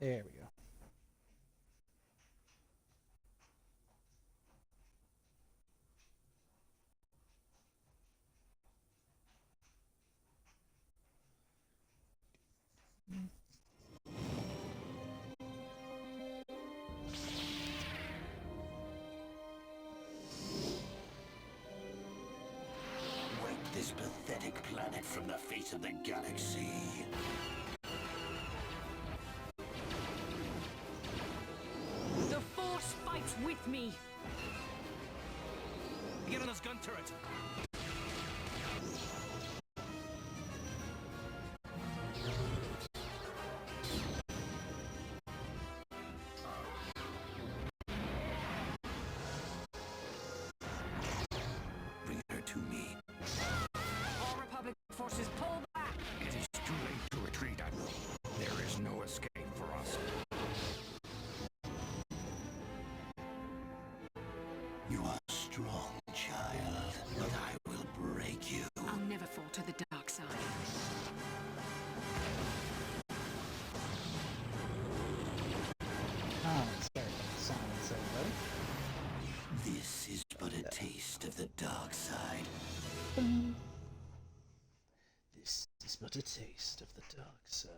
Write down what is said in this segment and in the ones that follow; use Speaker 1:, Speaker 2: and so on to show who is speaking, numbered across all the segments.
Speaker 1: There we go.
Speaker 2: Wipe this pathetic planet from the face of the galaxy.
Speaker 3: The Force fights with me!
Speaker 4: Get on this gun turret!
Speaker 2: Bring her to me.
Speaker 3: All Republic forces pull back!
Speaker 4: It is too late to retreat, Admiral. There is no escape for us.
Speaker 2: You are strong, child, but I will break you.
Speaker 3: I'll never fall to the dark side.
Speaker 1: Oh, sorry about the silence, everybody.
Speaker 2: This is but a taste of the dark side.
Speaker 1: This is but a taste of the dark side.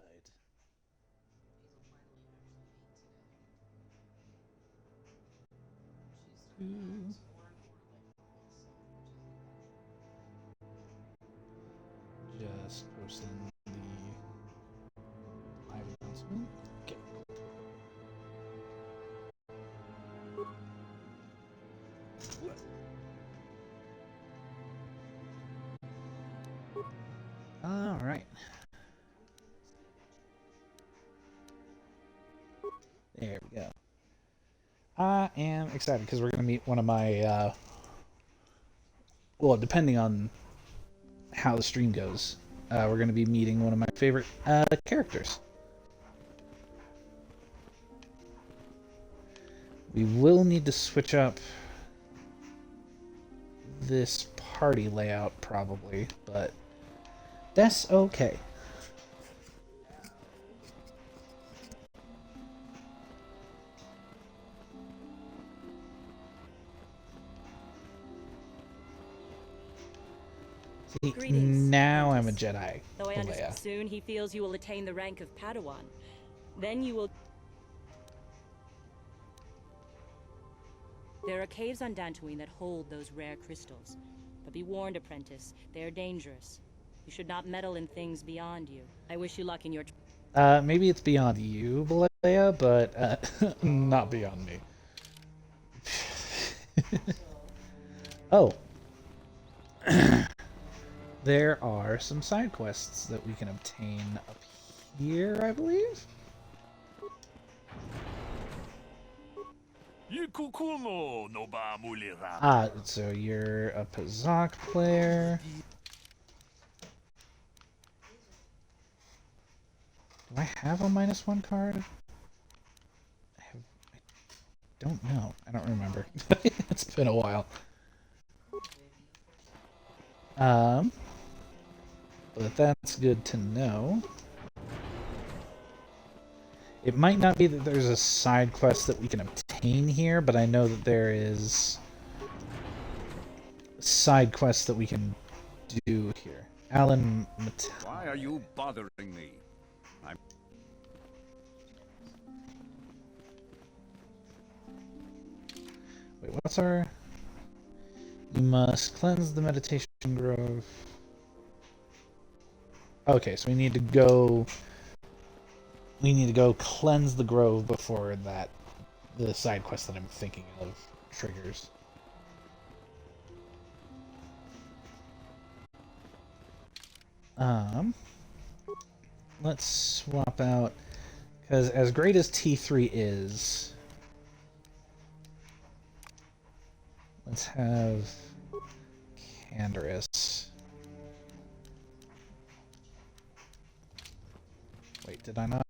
Speaker 1: Just posting the live announcement. Okay. All right. There we go. I am excited because we're going to meet one of my, well, depending on how the stream goes, we're going to be meeting one of my favorite characters. We will need to switch up this party layout probably, but that's okay. See,
Speaker 5: Greetings,
Speaker 1: now I'm a
Speaker 5: Apprentice.
Speaker 1: Jedi.
Speaker 5: Though I understand
Speaker 1: Leia.
Speaker 5: soon he feels you will attain the rank of Padawan. Then you will... There are caves on Dantooine that hold those rare crystals. But be warned, Apprentice, they are dangerous. You should not meddle in things beyond you. I wish you luck in your...
Speaker 1: Maybe it's beyond you, Leia, but not beyond me. Oh. There are some side quests that we can obtain up here, I believe. Ah, so you're a Pazak player. Do I have a -1 card? I don't know. I don't remember. It's been a while. But that's good to know. It might not be that there's a side quest that we can obtain here, but I know that there is side quests that we can do here. Alan
Speaker 4: Why are you bothering me?
Speaker 1: Wait, what's our... You must cleanse the meditation grove. Okay, so we need to go... We need to go cleanse the grove before that... the side quest that I'm thinking of triggers. Let's swap out... Because as great as T3 is... Let's have... Canderous. Wait, did I not?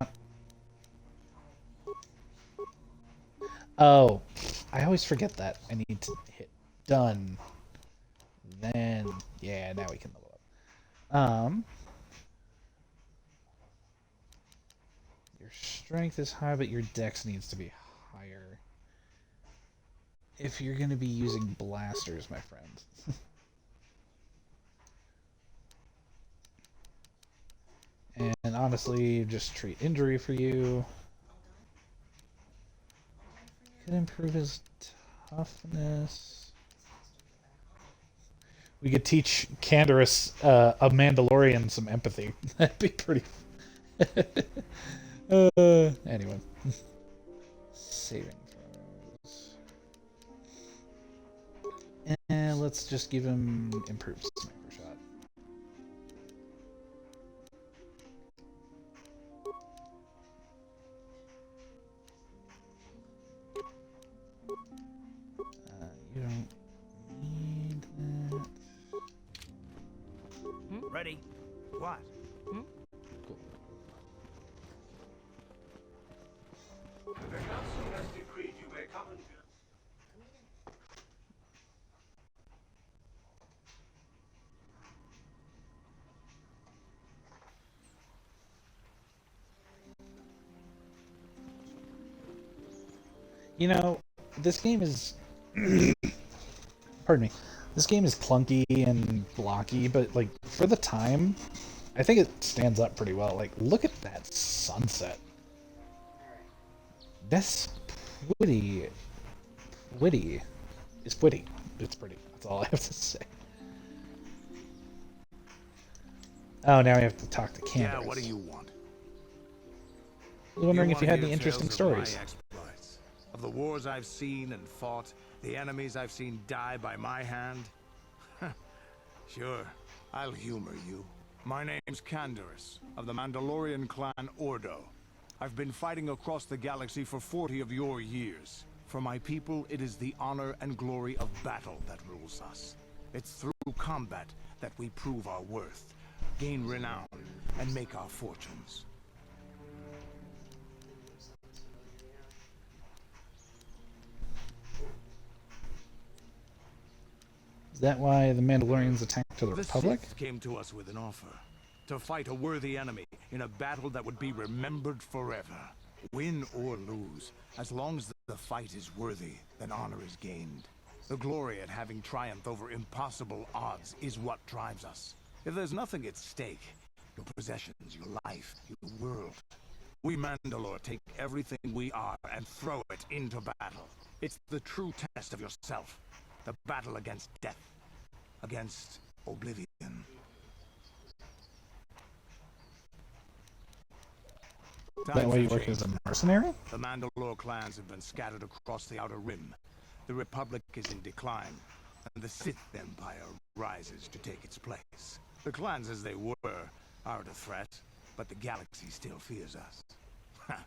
Speaker 1: Oh, I always forget that. I need to hit done. Then, yeah, now we can level up. You're strength is high, but your dex needs to be higher. If you're going to be using blasters, my friend. And honestly, just treat injury for you. Could improve his toughness. We could teach Canderous, a Mandalorian, some empathy. That'd be pretty. Anyway. Saving throws. And let's just give him improved sniper shot. You don't need that.
Speaker 4: Ready? What?
Speaker 1: Cool.
Speaker 2: The council has decreed you may come and view.
Speaker 1: You know, this game is... Pardon me. This game is clunky and blocky, but, like, for the time, I think it stands up pretty well. Like, look at that sunset. That's witty. Witty. It's witty. It's pretty. That's all I have to say. Oh, now we have to talk to Canderous.
Speaker 4: Yeah, what do you want?
Speaker 1: I was wondering
Speaker 4: You
Speaker 1: if you
Speaker 4: wanna
Speaker 1: had
Speaker 4: hear
Speaker 1: any interesting
Speaker 4: tales of my
Speaker 1: stories.
Speaker 4: exploits, of the wars I've seen and fought, the enemies I've seen die by my hand? Sure, I'll humor you. My name's Canderous, of the Mandalorian clan Ordo. I've been fighting across the galaxy for 40 of your years. For my people, it is the honor and glory of battle that rules us. It's through combat that we prove our worth, gain renown, and make our fortunes.
Speaker 1: Is that why the Mandalorians attacked the
Speaker 4: The
Speaker 1: Republic?
Speaker 4: Sith came to us with an offer. To fight a worthy enemy in a battle that would be remembered forever. Win or lose, as long as the fight is worthy, then honor is gained. The glory at having triumphed over impossible odds is what drives us. If there's nothing at stake, your possessions, your life, your world, we Mandalore take everything we are and throw it into battle. It's the true test of yourself. The battle against death. Against oblivion.
Speaker 1: Is that why you work as a mercenary?
Speaker 4: The Mandalore clans have been scattered across the Outer Rim. The Republic is in decline, and the Sith Empire rises to take its place. The clans as they were aren't a threat, but the galaxy still fears us.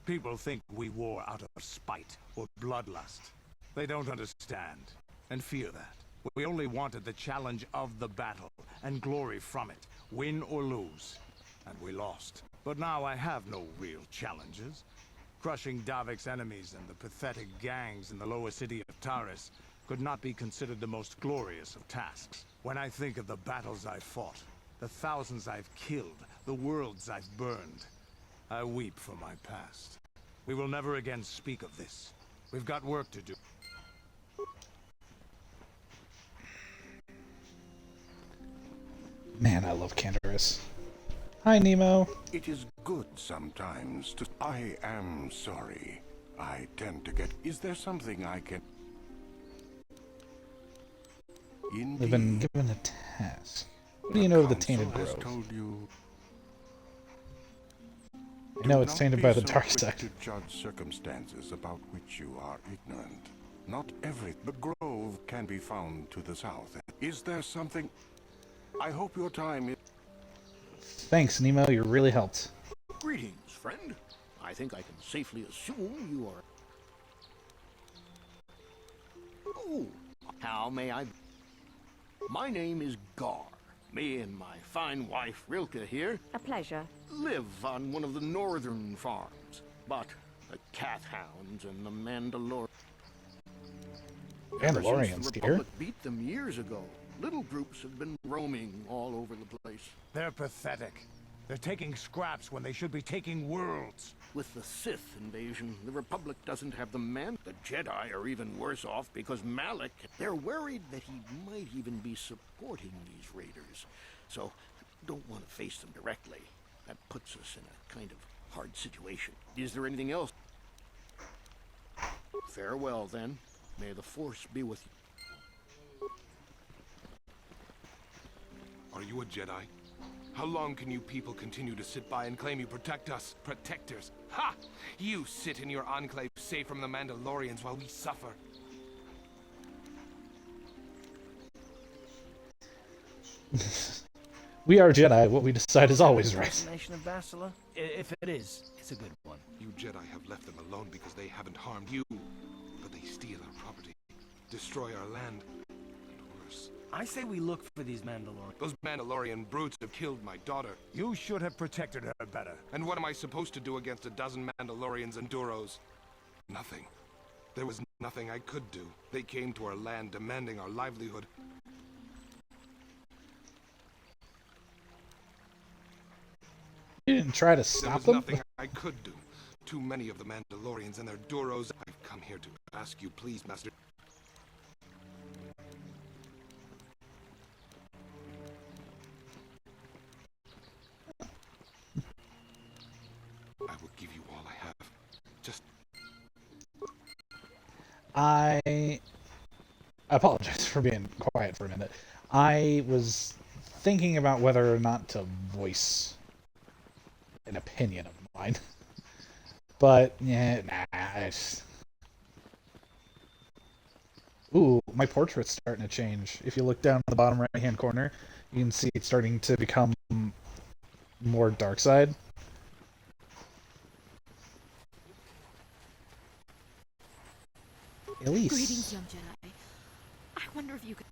Speaker 4: People think we war out of spite or bloodlust. They don't understand, and fear that. We only wanted the challenge of the battle, and glory from it, win or lose. And we lost. But now I have no real challenges. Crushing Davik's enemies and the pathetic gangs in the lower city of Taris could not be considered the most glorious of tasks. When I think of the battles I've fought, the thousands I've killed, the worlds I've burned, I weep for my past. We will never again speak of this. We've got work to do.
Speaker 1: Man, I love Canderous. Hi, Nemo.
Speaker 2: It is good sometimes to... I am sorry. I tend to get... Is there something I can... Indeed.
Speaker 1: We've been given a task. What do you know of the Tainted
Speaker 2: Council has
Speaker 1: Grove?
Speaker 2: told you...
Speaker 1: I know
Speaker 2: Do
Speaker 1: it's
Speaker 2: not
Speaker 1: tainted
Speaker 2: be
Speaker 1: by the
Speaker 2: so
Speaker 1: dark
Speaker 2: quick
Speaker 1: side.
Speaker 2: to judge circumstances about which you are ignorant. Not every... The grove can be found to the south. Is there something... I hope your time is...
Speaker 1: Thanks, Nemo. You really helped.
Speaker 6: Greetings, friend. I think I can safely assume you are... Oh, how may I... My name is Gar. Me and my fine wife, Rilke, here,
Speaker 5: A pleasure.
Speaker 6: live on one of the northern farms. But the Cathhounds and the Mandalorians... Ever since
Speaker 1: Mandalorians,
Speaker 6: the
Speaker 1: dear.
Speaker 6: Republic beat them years ago, little groups have been roaming all over the place.
Speaker 4: They're pathetic. They're taking scraps when they should be taking worlds.
Speaker 6: With the Sith invasion, the Republic doesn't have the men. The Jedi are even worse off because Malik, they're worried that he might even be supporting these raiders. So, don't want to face them directly. That puts us in a kind of hard situation. Is there anything else? Farewell, then. May the Force be with you.
Speaker 7: Are you a Jedi? How long can you people continue to sit by and claim you protect us? Protectors? Ha! You sit in your enclave safe from the Mandalorians while we suffer.
Speaker 1: We are Jedi. What we decide is always right.
Speaker 8: Assassination of Bastila? If it is, it's a good one.
Speaker 7: You Jedi have left them alone because they haven't harmed you. But they steal our property, destroy our land, and worse.
Speaker 8: I say we look for these Mandalorians.
Speaker 7: Those Mandalorian brutes have killed my daughter.
Speaker 4: You should have protected her better.
Speaker 7: And what am I supposed to do against a dozen Mandalorians and Duros? Nothing. There was nothing I could do. They came to our land demanding our livelihood.
Speaker 1: You didn't try to
Speaker 7: There
Speaker 1: stop
Speaker 7: was
Speaker 1: them?
Speaker 7: nothing I could do. Too many of the Mandalorians and their Duros. I've come here to ask you, please, Master. I will give you all I have. Just
Speaker 1: I apologize for being quiet for a minute. I was thinking about whether or not to voice an opinion of mine. But, yeah, nah. Ooh, my portrait's starting to change. If you look down in the bottom right-hand corner, you can see it's starting to become more dark side. Elise,
Speaker 9: Greetings, young Jedi. I wonder if you could...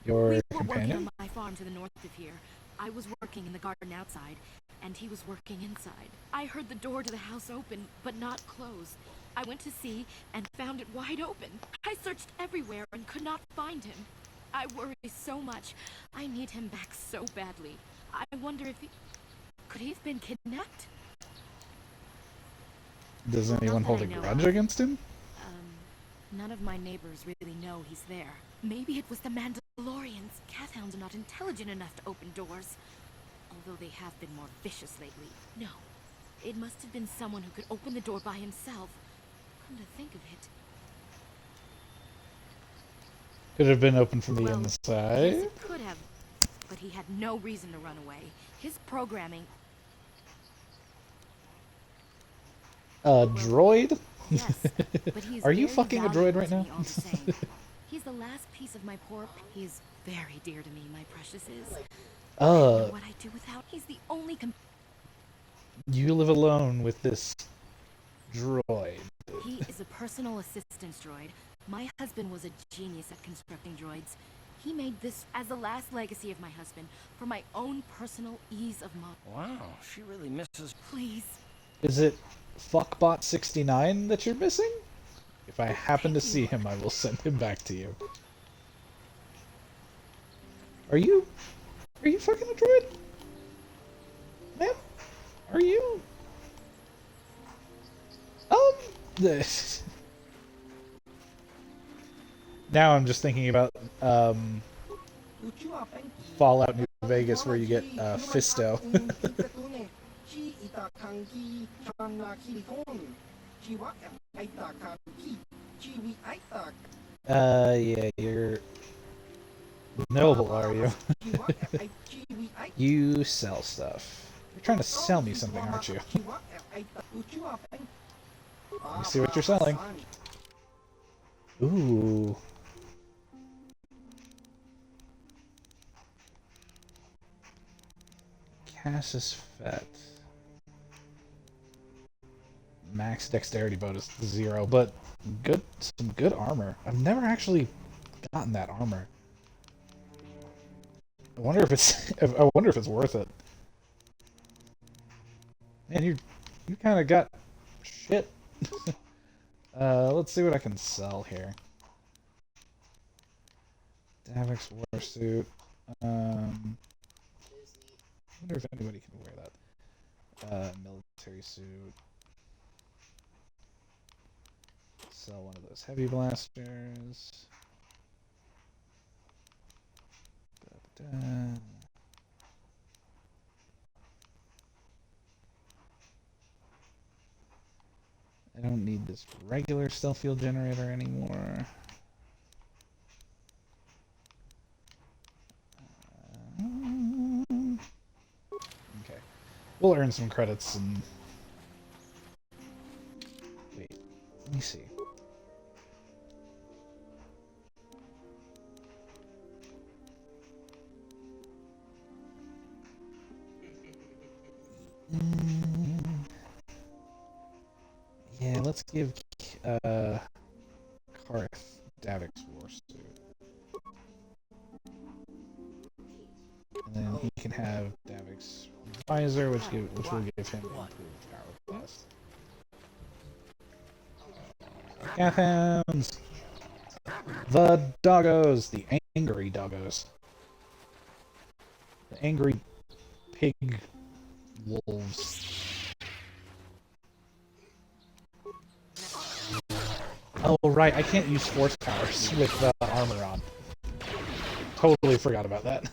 Speaker 1: your
Speaker 9: We were working
Speaker 1: companion?
Speaker 9: on my farm to the north of here. I was working in the garden outside, and he was working inside. I heard the door to the house open, but not close. I went to see and found it wide open. I searched everywhere and could not find him. I worry so much. I need him back so badly. I wonder if he... Could he have been kidnapped?
Speaker 1: Does
Speaker 9: Not
Speaker 1: anyone
Speaker 9: that
Speaker 1: hold
Speaker 9: I
Speaker 1: a
Speaker 9: know
Speaker 1: grudge
Speaker 9: of.
Speaker 1: against him?
Speaker 9: None of my neighbors really know he's there. Maybe it was the Mandalorians. Cathounds are not intelligent enough to open doors. Although they have been more vicious lately. No. It must have been someone who could open the door by himself. Come to think of it.
Speaker 1: Could have been open from the
Speaker 9: Well,
Speaker 1: inside.
Speaker 9: yes, it could have. But he had no reason to run away. His programming...
Speaker 1: Droid?
Speaker 9: Yes, but he is
Speaker 1: Are you
Speaker 9: very
Speaker 1: fucking a droid right
Speaker 9: valuable to
Speaker 1: now?
Speaker 9: me all the same. He's the last piece of my poor... He is very dear to me, my precious is. I don't know what I'd do without... He's the only...
Speaker 1: You live alone with this droid.
Speaker 9: He is a personal assistance droid. My husband was a genius at constructing droids. He made this as the last legacy of my husband, for my own personal ease of mind.
Speaker 8: Wow, she really misses...
Speaker 9: Please.
Speaker 1: Is it Fuckbot69 that you're missing? If I happen to see him, I will send him back to you. Are you fucking a droid? Ma'am? Are you? This. Now I'm just thinking about Fallout New Vegas, where you get Fisto. Yeah, you're noble, are you? You sell stuff. You're trying to sell me something, aren't you? Let me see what you're selling. Ooh. Cassus Fett. Max dexterity bonus 0, but some good armor. I've never actually gotten that armor. I wonder if it's worth it. Man, you kind of got shit. Let's see what I can sell here. Davix Warsuit. wonder if anybody can wear that. Military suit. Sell one of those heavy blasters. Da-da-da. I don't need this regular stealth field generator anymore. Okay. We'll earn some credits and... Wait, let me see. Yeah, let's give Karth Davik's Warsuit. And then he can have Davik's Visor, which will give him improved power blast. Gathams! The doggos! The angry doggos. The angry pig wolves. Oh, right, I can't use force powers with armor on. Totally forgot about that.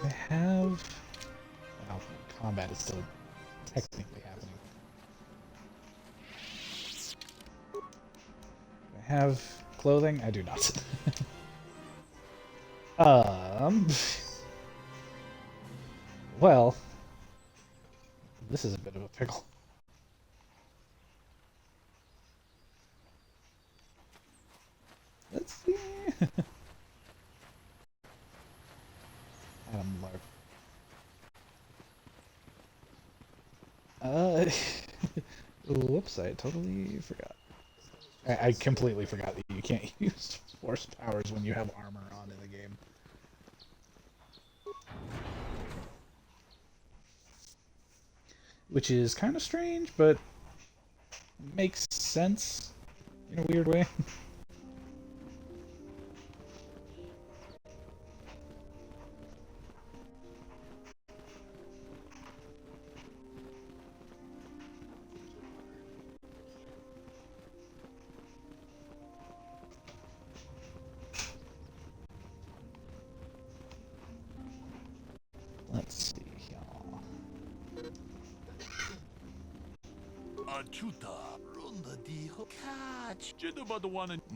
Speaker 1: I have... Well, combat is still technically happening. I have clothing? I do not. Well, this is a bit of a pickle. Let's see. Adam Lark. Whoops, I totally forgot. I completely forgot that you can't use force powers when you have armor on in the game. Which is kind of strange, but makes sense in a weird way. Let's see.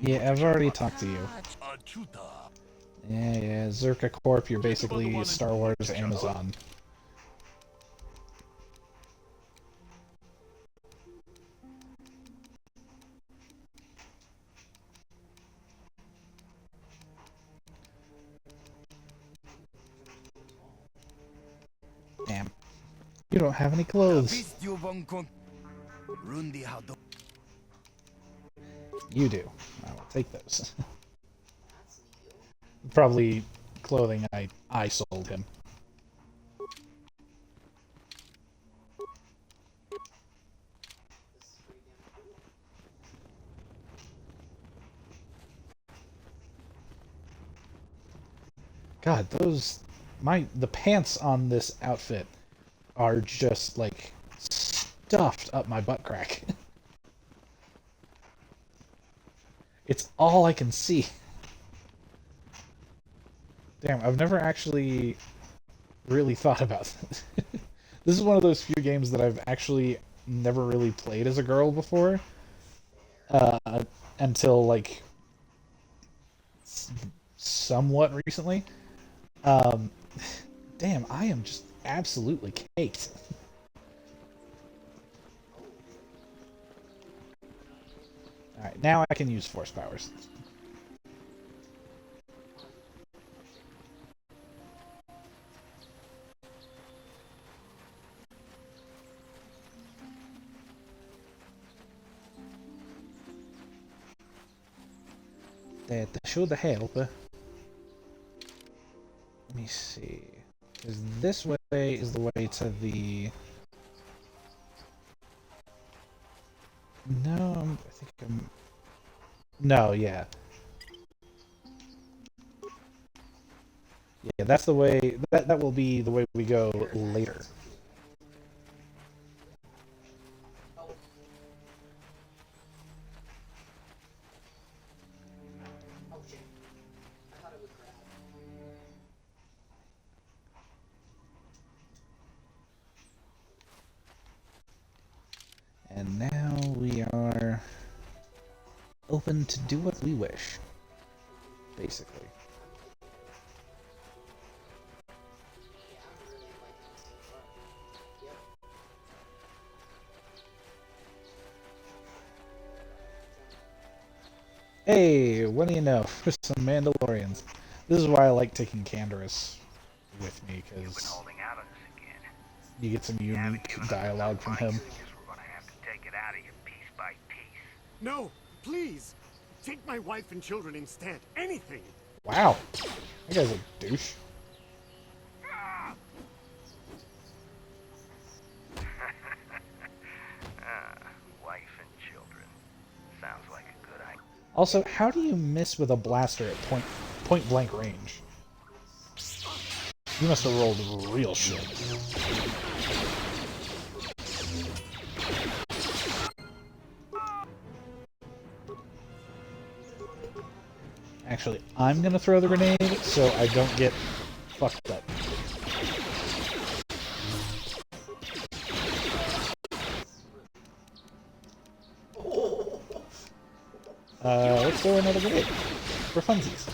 Speaker 1: Yeah, I've already talked to you. Yeah, Zerka Corp, you're basically Star Wars Amazon. Damn. You don't have any clothes. You do. I will take those. Probably clothing I sold him. God, the pants on this outfit are just like stuffed up my butt crack. It's all I can see. Damn, I've never actually really thought about this. This is one of those few games that I've actually never really played as a girl before. Until, like, somewhat recently. Damn, I am just absolutely caked. Alright, now I can use force powers. That should help. Let me see. Because this way is the way to the... No, I think I'm... No, yeah. Yeah, that's the way, that will be the way we go later. And now we are open to do what we wish, basically. Hey, what do you know? There's some Mandalorians. This is why I like taking Canderous with me, because you get some unique dialogue from him.
Speaker 10: No, please! Take my wife and children instead. Anything!
Speaker 1: Wow. That guy's a douche.
Speaker 11: Wife and children. Sounds like a good idea.
Speaker 1: Also, how do you miss with a blaster at point blank range? You must have rolled real shit. Actually, I'm gonna throw the grenade so I don't get fucked up. Let's throw another grenade for funsies.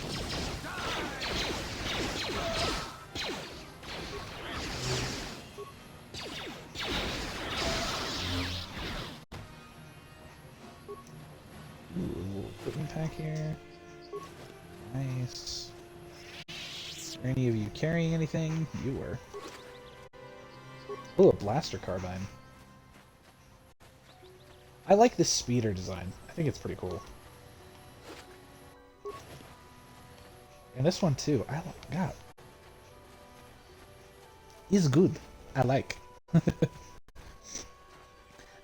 Speaker 1: Ooh, equipment pack here. Nice. Are any of you carrying anything? You were. Oh, a blaster carbine. I like this speeder design. I think it's pretty cool. And this one too. God. Is good. I like.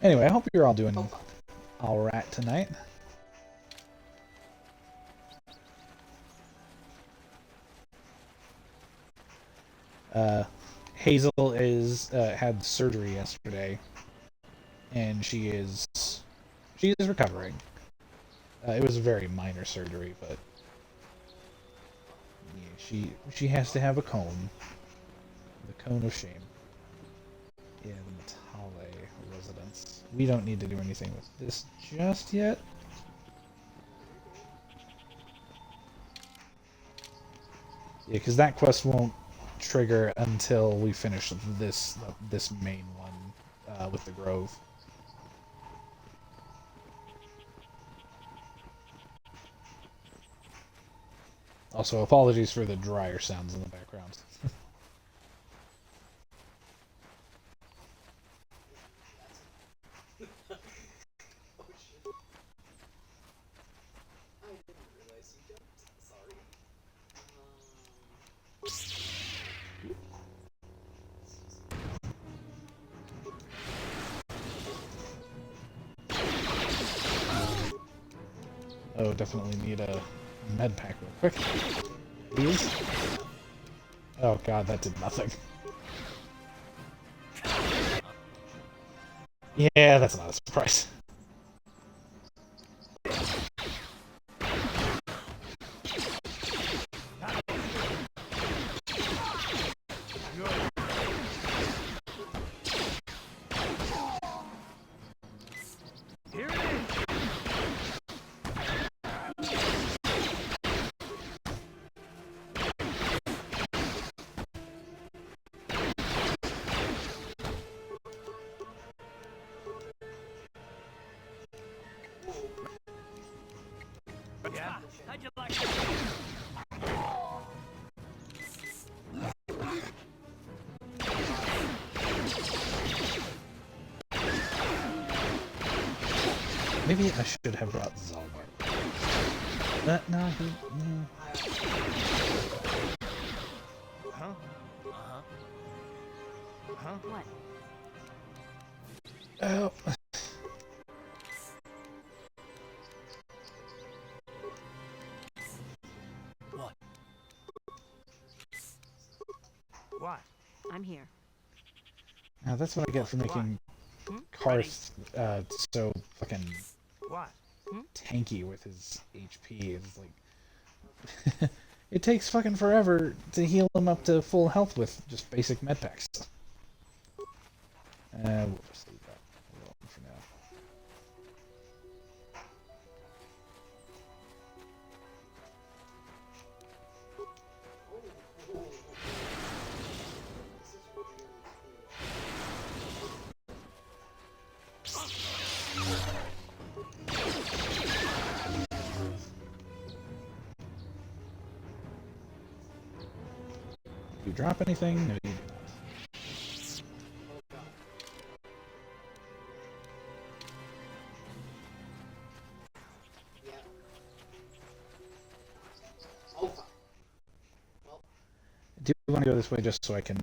Speaker 1: Anyway, I hope you're all doing alright tonight. Hazel had surgery yesterday, and she is recovering. It was a very minor surgery, but yeah, she has to have a cone, the cone of shame. Yeah, the Matale residence. We don't need to do anything with this just yet. Yeah, because that quest won't trigger until we finish this main one with the Grove. Also, apologies for the dryer sounds in the background. Oh, definitely need a med pack real quick. Please? Oh god, that did nothing. Yeah, that's not a surprise.
Speaker 8: Yeah? How'd you like that?
Speaker 1: Maybe I should have brought Zalbar. But no, no.
Speaker 8: Huh? Uh-huh. Huh?
Speaker 9: What?
Speaker 1: Oh.
Speaker 8: What?
Speaker 3: I'm here.
Speaker 1: Now that's what I get for making Karth so fucking
Speaker 8: What?
Speaker 1: tanky with his HP. It's like it takes fucking forever to heal him up to full health with just basic med packs. We'll just leave that alone for now. Do you drop anything? No, you do not. I do want to go this way just so I can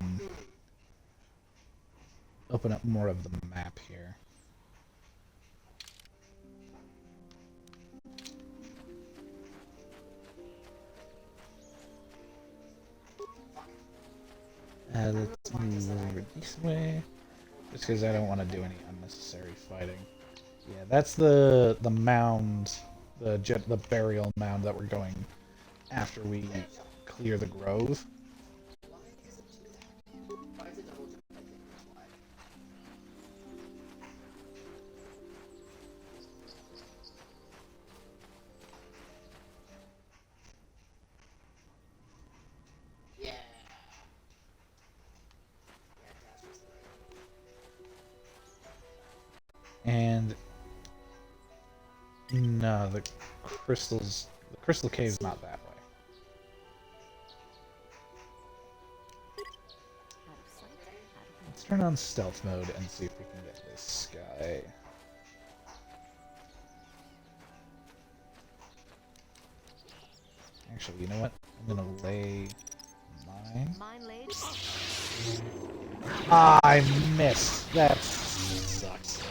Speaker 1: open up more of the map here. Let's move over this way, just because I don't want to do any unnecessary fighting. Yeah, that's the mound, the burial mound that we're going after we clear the grove. And no, the crystal cave's not that way. Let's turn on stealth mode and see if we can get this guy. Actually, you know what? I'm gonna lay mine.
Speaker 3: Mine laid.
Speaker 1: Ah, I missed. That sucks.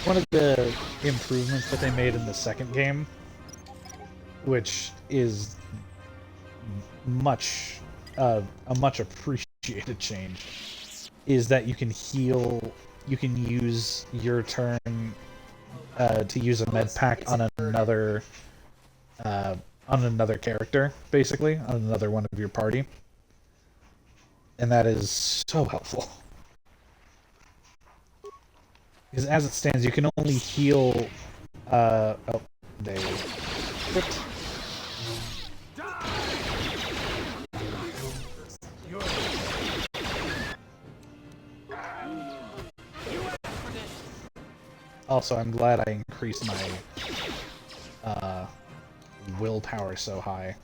Speaker 1: One of the improvements that they made in the second game, which is a much appreciated change, is that you can heal. You can use your turn to use a med pack on another character, basically, on another one of your party, and that is so helpful. Because as it stands, you can only heal. Oh, they tripped. Also, I'm glad I increased my willpower so high.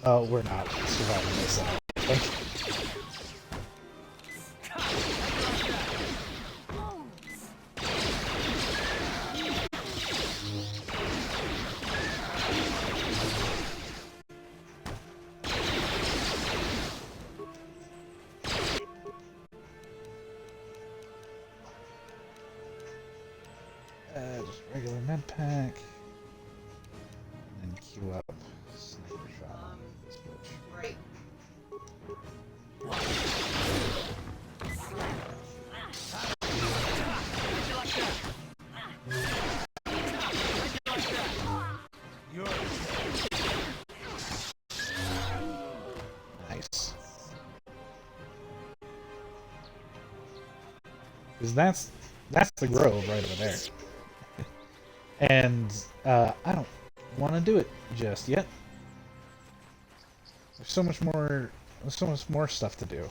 Speaker 1: Oh, we're not surviving this at all. Just regular med pack. And then queue up sniper shot on this bitch. Great. Nice. Because that's the grove right over there. And I don't want to do it just yet. There's so much more stuff to do.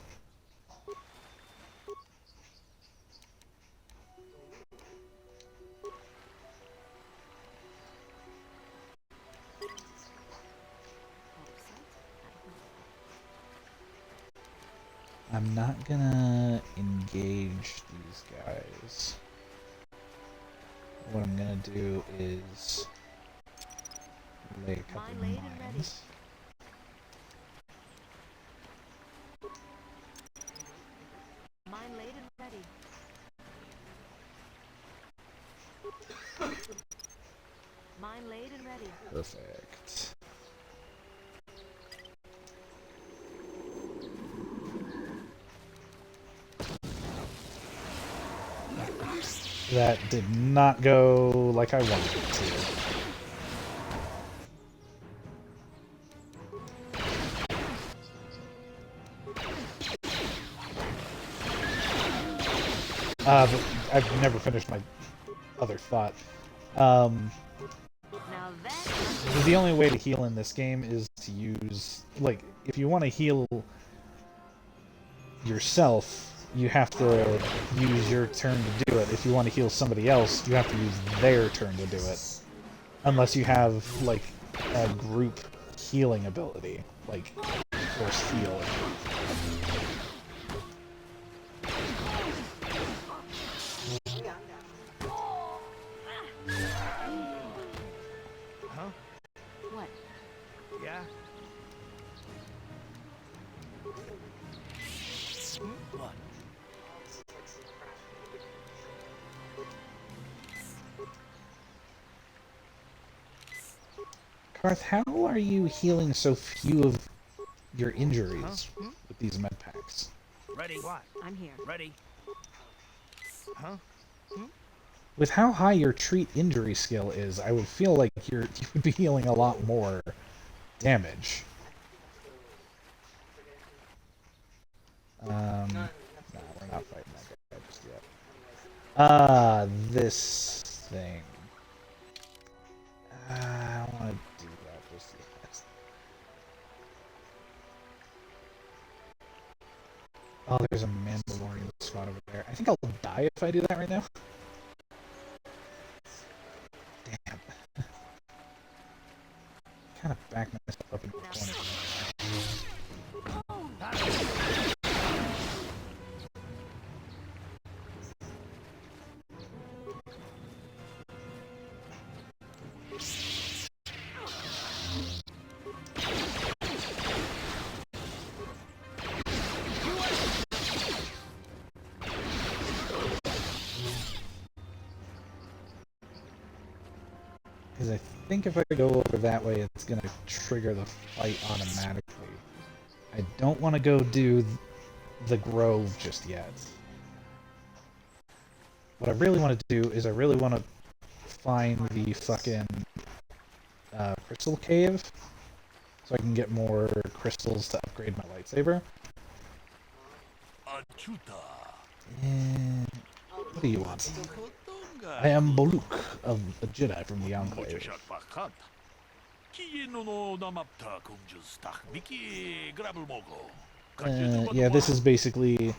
Speaker 1: I'm not gonna engage these guys. What I'm gonna do is lay a couple mines.
Speaker 3: Mine laid and ready.
Speaker 9: stand laid and ready.
Speaker 1: Perfect. That did not go like I wanted it to. But I've never finished my other thought.
Speaker 9: Now that
Speaker 1: The only way to heal in this game is to use, like, if you want to heal yourself, you have to use your turn to do it. If you want to heal somebody else, you have to use their turn to do it. Unless you have, like, a group healing ability, like force heal.
Speaker 9: what?
Speaker 4: Yeah?
Speaker 8: What?
Speaker 1: Karth, how are you healing so few of your injuries with these med packs?
Speaker 8: Ready?
Speaker 4: What?
Speaker 9: I'm here.
Speaker 8: Ready?
Speaker 4: Huh?
Speaker 1: With how high your treat injury skill is, I would feel like you would be healing a lot more damage. No, we're not fighting that guy just yet. This thing. I don't want to do that just yet. Oh, there's a Mandalorian spot over there. I think I'll die if I do that right now. Damn. Kind of back myself up into the corner. Because I think if I go over that way, it's going to trigger the fight automatically. I don't want to go do the Grove just yet. What I really want to do is I really want to find the fucking Crystal Cave, so I can get more crystals to upgrade my lightsaber. And what do you want? I am Boluk, of a Jedi from the Enclave. Yeah, this is basically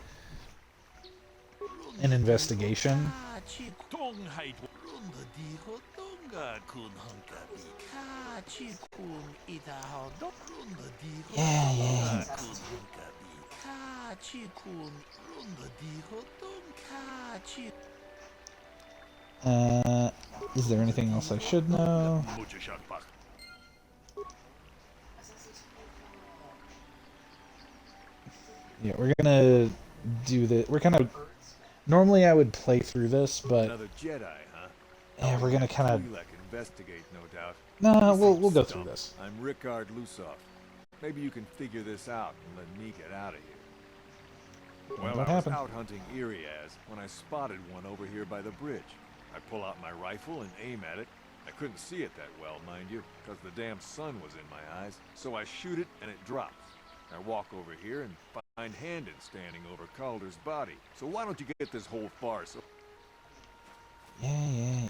Speaker 1: an investigation. Yeah. Is there anything else I should know? Yeah, we're gonna do the. We're kind of. Normally, I would play through this, but
Speaker 12: Another Jedi, huh?
Speaker 1: yeah, we're gonna kind of.
Speaker 12: Investigate, no doubt.
Speaker 1: No, we'll go through this.
Speaker 12: I'm Rickard Lusov. Maybe you can figure this out and let me get out of here. Well,
Speaker 1: What
Speaker 12: I was
Speaker 1: happened?
Speaker 12: out hunting Iriaz when I spotted one over here by the bridge. I pull out my rifle and aim at it. I couldn't see it that well, mind you, because the damn sun was in my eyes. So I shoot it and it drops. I walk over here and find Handon standing over Calder's body. So why don't you get this whole farce?
Speaker 1: Yeah.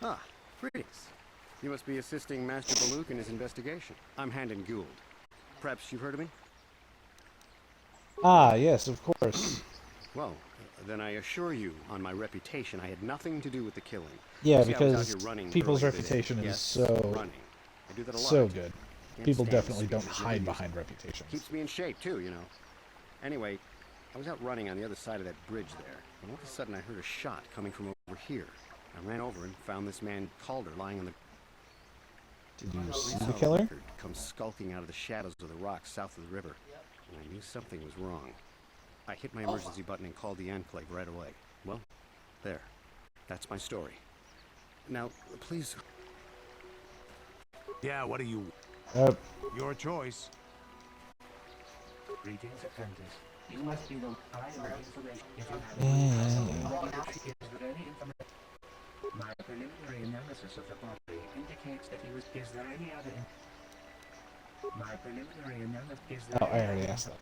Speaker 10: Ah, greetings. You must be assisting Master Baluk in his investigation. I'm Handon Gould. Perhaps you've heard of me?
Speaker 1: Ah, yes, of course.
Speaker 10: Well, then I assure you, on my reputation, I had nothing to do with the killing.
Speaker 1: Yeah,
Speaker 10: See, I was out
Speaker 1: because
Speaker 10: here running
Speaker 1: people's
Speaker 10: earlier today.
Speaker 1: reputation is
Speaker 10: Yes,
Speaker 1: so
Speaker 10: running. I do that a lot.
Speaker 1: so good.
Speaker 10: Can't
Speaker 1: People
Speaker 10: stand
Speaker 1: definitely
Speaker 10: the
Speaker 1: don't
Speaker 10: speed of
Speaker 1: hide
Speaker 10: your
Speaker 1: behind
Speaker 10: music.
Speaker 1: reputations.
Speaker 10: Keeps me in shape too, you know. Anyway, I was out running on the other side of that bridge there, and all of a sudden I heard a shot coming from over here. I ran over and found this man Calder lying on the.
Speaker 1: Did you see
Speaker 10: Saw
Speaker 1: the killer?
Speaker 10: Rickard come skulking out of the shadows of the rocks south of the river, and I knew something was wrong. I hit my emergency button and called the Enclave right away. Well, there. That's my story. Now, please,
Speaker 4: Yeah, what do you... Your choice.
Speaker 11: Greetings, apprentice. You must be the information. If you have is there any information? My preliminary analysis of the body indicates that he was. Is there any other? My preliminary analysis is there.
Speaker 1: Oh, I already asked that.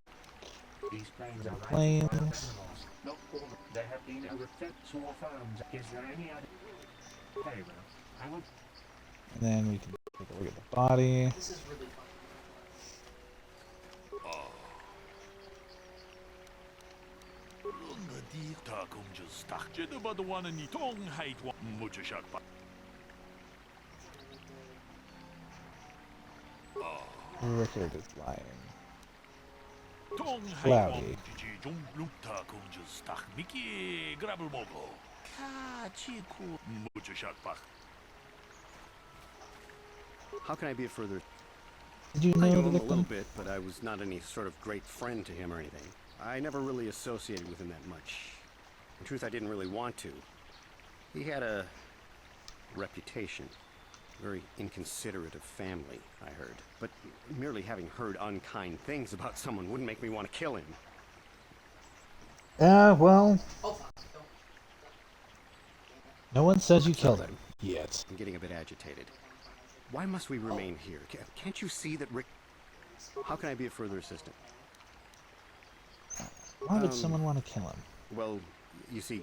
Speaker 11: These planes are
Speaker 1: Planes.
Speaker 11: animals. Not all. There have been over 4 farms. Is there any other? Very well. I will.
Speaker 1: And then we can take a look at the body.
Speaker 11: This is really fun.
Speaker 1: Record is lying. Cloudy.
Speaker 10: How can I be a further...
Speaker 1: Did you
Speaker 10: I
Speaker 1: know
Speaker 10: knew
Speaker 1: the
Speaker 10: him a little
Speaker 1: victim?
Speaker 10: bit, but I was not any sort of great friend to him or anything. I never really associated with him that much. In truth, I didn't really want to. He had a reputation. Very inconsiderate of family, I heard. But merely having heard unkind things about someone wouldn't make me want to kill him.
Speaker 1: Well... No one says you killed him. Yet.
Speaker 10: I'm getting a bit agitated. Why must we remain here? Can't you see that Rick... How can I be of further assistance?
Speaker 1: Why would someone want to kill him?
Speaker 10: Well, you see,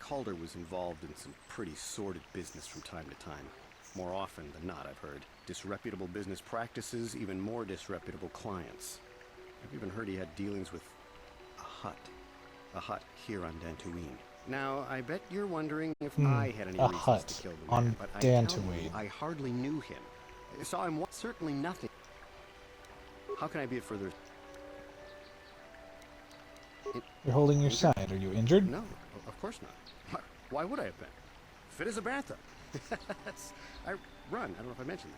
Speaker 10: Calder was involved in some pretty sordid business from time to time. More often than not, I've heard. Disreputable business practices, even more disreputable clients. I've even heard he had dealings with a hut. A hut here on Dantooine. Now, I bet you're wondering if I had any
Speaker 1: a
Speaker 10: reasons
Speaker 1: hut
Speaker 10: to kill the
Speaker 1: on
Speaker 10: man, but I tell you,
Speaker 1: Dantooine.
Speaker 10: I hardly knew him. Saw him once, certainly nothing. How can I be of further...
Speaker 1: You're holding your side. Are you injured?
Speaker 10: No, of course not. Why would I have been? Fit as a bathtub. I run. I don't know if I mentioned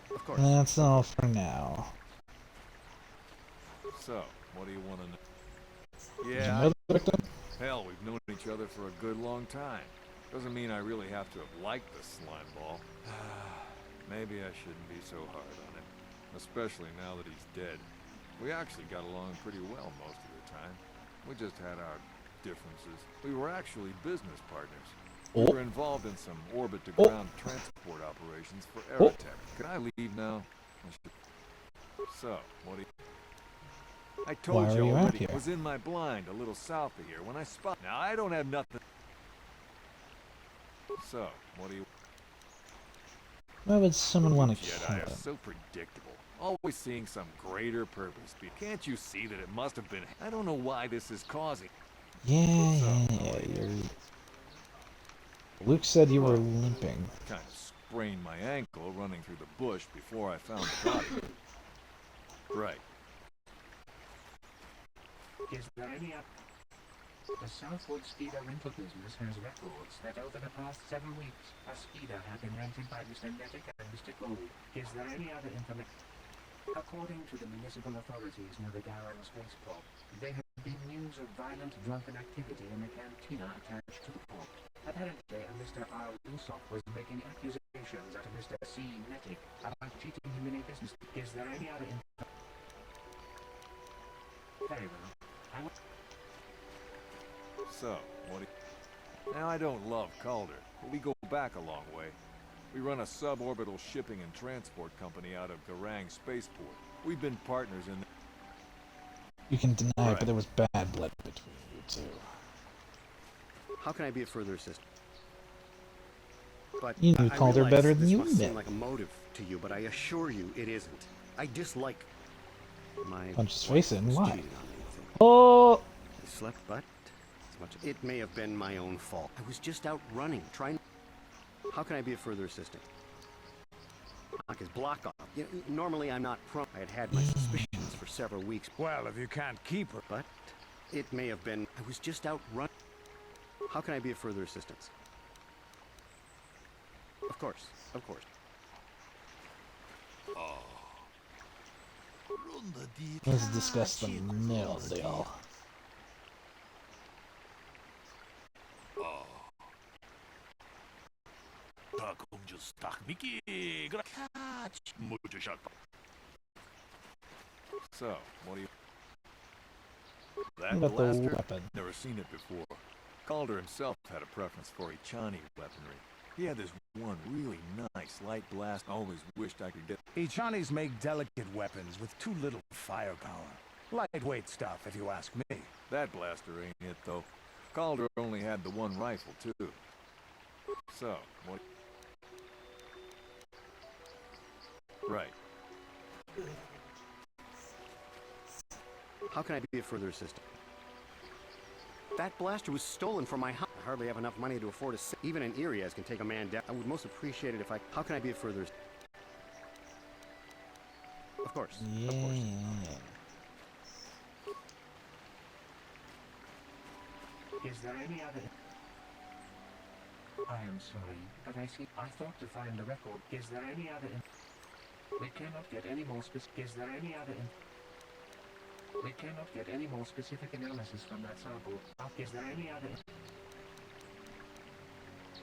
Speaker 10: that. Of course.
Speaker 1: That's all for now.
Speaker 12: So, what do you want to know?
Speaker 1: Did you
Speaker 12: Yeah,
Speaker 1: know the victim?
Speaker 12: hell, we've known each other for a good long time. Doesn't mean I really have to have liked the slime ball. Maybe I shouldn't be so hard on him. Especially now that he's dead. We actually got along pretty well most of the time. We just had our differences. We were actually business partners. We were involved in some orbit-to-ground transport operations for Aerotech. Can I leave now? So, what do you... I told
Speaker 1: Why are
Speaker 12: you
Speaker 1: you out
Speaker 12: already,
Speaker 1: here?
Speaker 12: I was in my blind a little south of here when I spot. Now, I don't have nothing... So, what do you...
Speaker 1: Why would someone want to kill
Speaker 12: Jedi are
Speaker 1: him?
Speaker 12: so predictable. Always seeing some greater purpose. Can't you see that it must have been... I don't know why this is causing...
Speaker 1: Yeah. You're... Luke said you were limping.
Speaker 12: Kind of sprained my ankle running through the bush before I found the body. Right.
Speaker 11: Is there any other? The Southwood Speeder rental business has records that over the past 7 weeks, a speeder had been rented by Mr. Nettic and Mr. Gould. Is there any other information? According to the municipal authorities near the Darren spaceport, there have been news of violent drunken activity in the cantina attached to the port. Apparently, Mr. R. Usopp was making accusations at Mr. C. Nettic about cheating him in a business. Is there any other information? Very well.
Speaker 12: So, what do you... Now, I don't love Calder, but we go back a long way. We run a suborbital shipping and transport company out of Garang Spaceport. We've been partners in...
Speaker 1: You can deny it, but there was bad blood between you two.
Speaker 10: How can I be of further assistance? But
Speaker 1: You knew
Speaker 10: I
Speaker 1: Calder
Speaker 10: realize
Speaker 1: better than
Speaker 10: this
Speaker 1: you
Speaker 10: must seem
Speaker 1: admit.
Speaker 10: like a motive to you, but I assure you it isn't. I dislike my...
Speaker 1: Punch his face in.
Speaker 10: wife
Speaker 1: Why?
Speaker 10: cheating on me, you think.
Speaker 1: Oh!
Speaker 10: I slept, but as much... It may have been my own fault. I was just out running, trying... How can I be of further assistance? Knock his block off. You know, normally I'm not prone. I had had my suspicions for several weeks.
Speaker 4: Well, if you can't keep her...
Speaker 10: But it may have been... I was just out running. How can I be of further assistance? Of course, of course.
Speaker 1: Let's discuss the mill deal.
Speaker 12: So, what do you...
Speaker 1: What
Speaker 12: That
Speaker 1: about the
Speaker 12: blaster?
Speaker 1: weapon?
Speaker 12: Never seen it before. Calder himself had a preference for Ichani weaponry. He had this one really nice light blast. Always wished I could get...
Speaker 4: Ichanis make delicate weapons with too little firepower. Lightweight stuff, if you ask me.
Speaker 12: That blaster ain't it, though. Calder only had the one rifle, too. So, what... Right.
Speaker 10: How can I be of further assistance? That blaster was stolen from my house. I hardly have enough money to afford a... Even an Irias can take a man down. I would most appreciate it if I... How can I be of further... Of course.
Speaker 1: Yeah.
Speaker 10: Of course.
Speaker 11: Is there any other... I am sorry, but I thought to find the record. Is there any other... We cannot get any more specific... Is there any other... We cannot get any more specific analysis from that sample. Is there any other...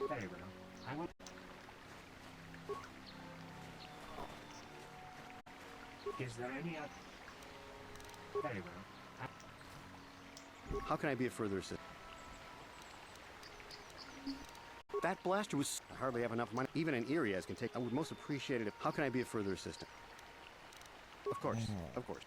Speaker 11: Very well. I will... Is there any other... Very well.
Speaker 10: How can I be of further assistance? That blaster was... I hardly have enough money. Even an Irias can take... I would most appreciate it if... How can I be of further assistance? Of course. Of course.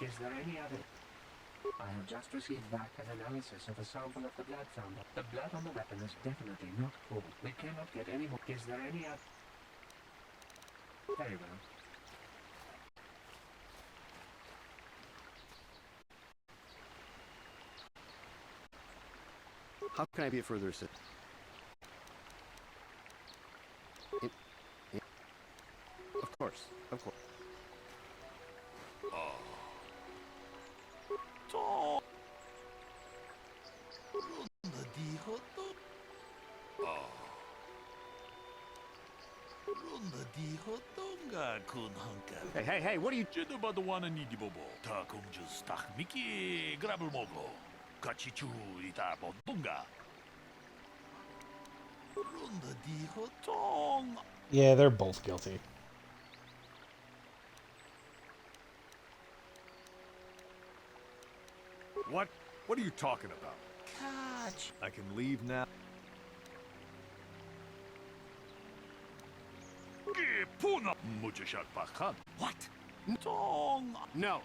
Speaker 11: Is there any other... I have just received back an analysis of a sample of the blood found. The blood on the weapon is definitely not full. We cannot get any more... Is there any other... Very well.
Speaker 10: How can I be of further assistance? Of course. Of course. Hey, what are you...
Speaker 1: Yeah, they're both guilty.
Speaker 12: What? What are you talking about? I can leave now?
Speaker 10: What? No.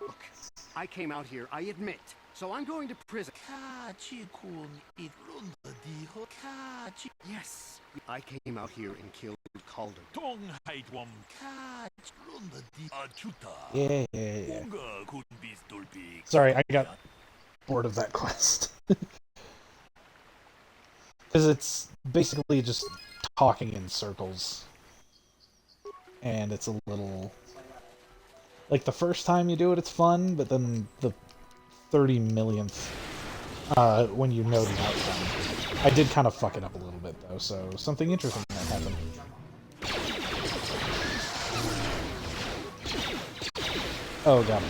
Speaker 10: Look, I came out here, I admit. So I'm going to prison. Yes. I came out here and killed Calder.
Speaker 1: Yeah. Sorry, I got bored of that quest. Because it's basically just talking in circles. And it's a little... Like, the first time you do it, it's fun, but then the 30 millionth, when you know the outcome. I did kind of fuck it up a little bit, though, so something interesting might happen. Oh, got it.